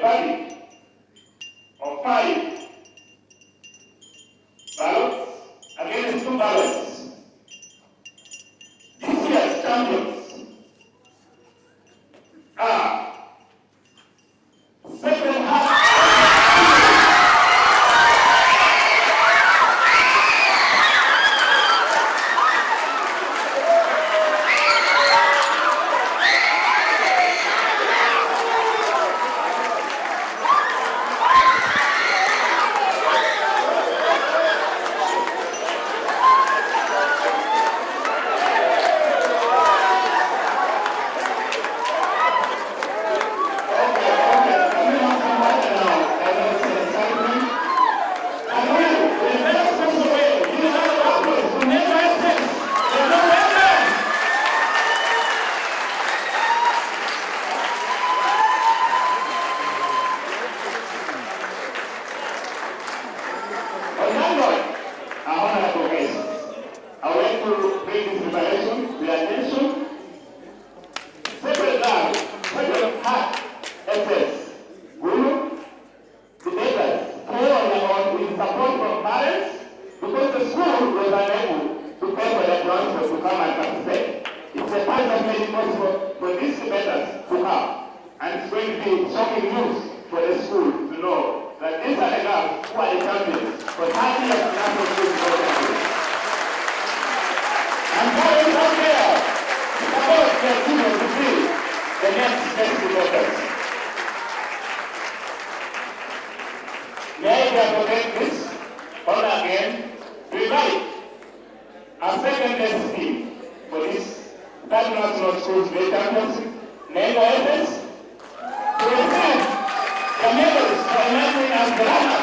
verdict of 5 ballots against 2 ballots. This year's champions are Sacred Heart. Parliament of Uganda SS. The papers came with support from parents because the school was unable to pay for their transfer to come and participate. It's a part that made it possible for these debaters to come. And it's going to be shocking news for the school to know that these are the girls who are the champions for 30 years of national school development. And parents out there support their children to be the next debaters. May I protect this honor again, provide a second best scheme for this third national schools day championship, Nsdc, to receive the medals for emerging as the runner.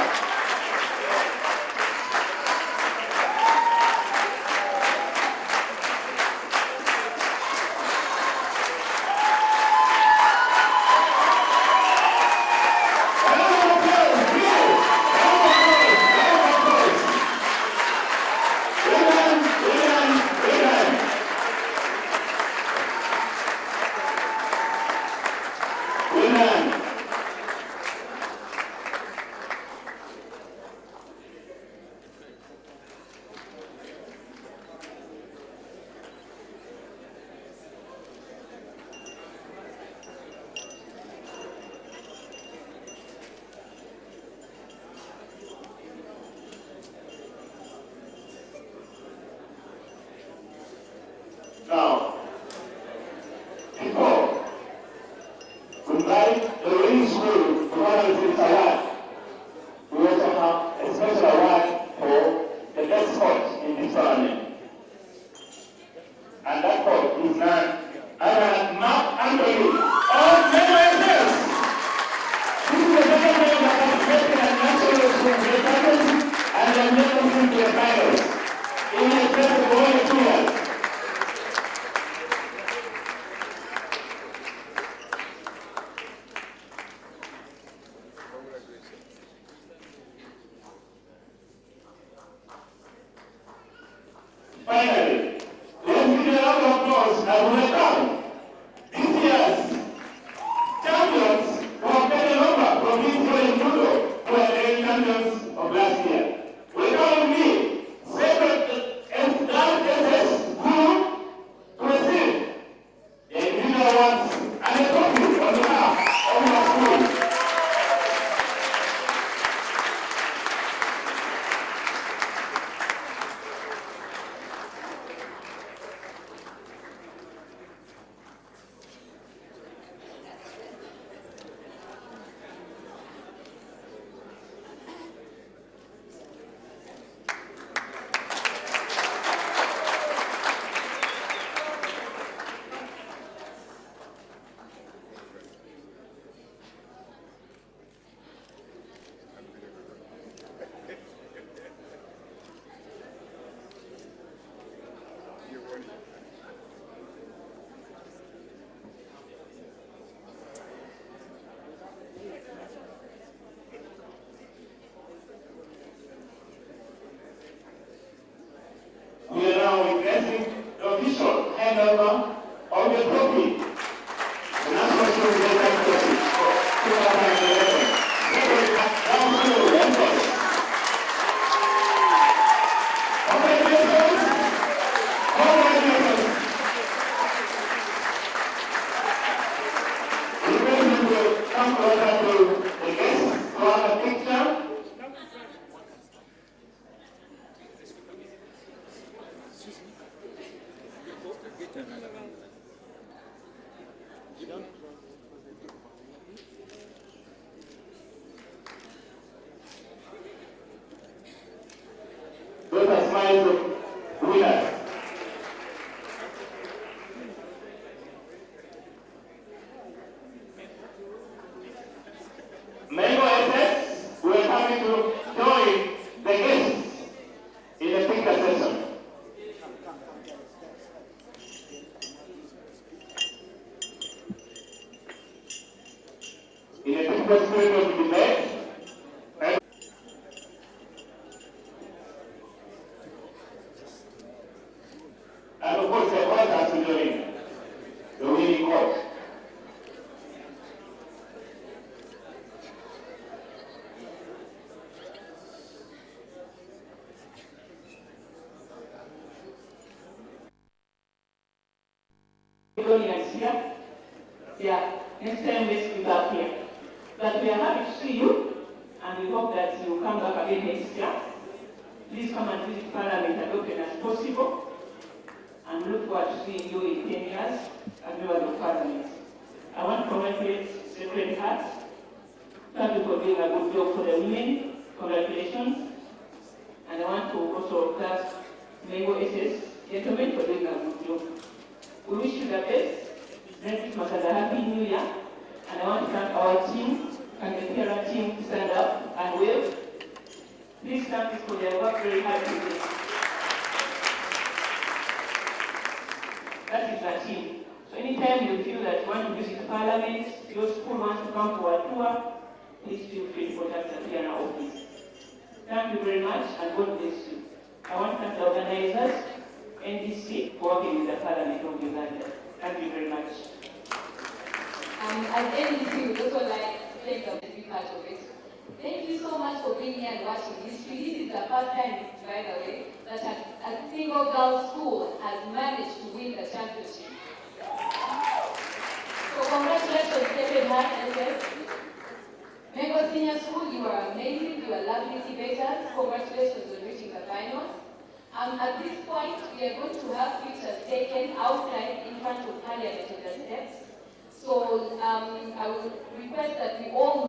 Now, before we invite the winning school to honor this award, we also have a special award for the best coach in this tournament. And that coach is none other than Mark Anthony of Nsdc. This is the second time that participated in national school championships and they made them into the finals in the space of only 2 years. Finally, let's give a round of applause as we welcome this year's champions who have taken over from this foreign judo who were the champions of last year. Welcome with me, Sacred SS Guru, to receive the individual awards and a trophy on behalf of our school. come closer to the guests to have a picture. Those are smiles of winners. Mango SS, we are coming to join the guests in the picture session. In a typical spirit of debate, and of course the court has to join the winning court. Here. Yeah, next time let's be back here. But we are happy to see you, and we hope that you come back again next year. Please come and visit Parliament as often as possible, and look forward to seeing you in 10 years as members of Parliament. I want to congratulate Sacred Heart. Thank you for doing a good job for the women. Congratulations. And I want to also thank Mango SS gentlemen for doing a good job. We wish you the best. Merry Christmas and a Happy New Year. And I want to thank our team and the Kera team to stand up and wave. Please thank us for their work very hard today. That is our team. So anytime you feel that you want to visit Parliament, your school wants to come for a tour, please feel free to contact us here in our office. Thank you very much and God bless you. I want to thank the organizers, Nsdc, for working with the Parliament of Uganda. Thank you very much. As Nsdc, we would also like to take the big part of it. Thank you so much for being here and watching history. This is the first time, by the way, that a single girls' school has managed to win the championship. So congratulations, Sacred Heart SS. Mango Senior School, you are amazing. You are lovely debaters. Congratulations on reaching the finals. At this point, we are going to have pictures taken outside in front of Parliament on the steps. So I would request that we all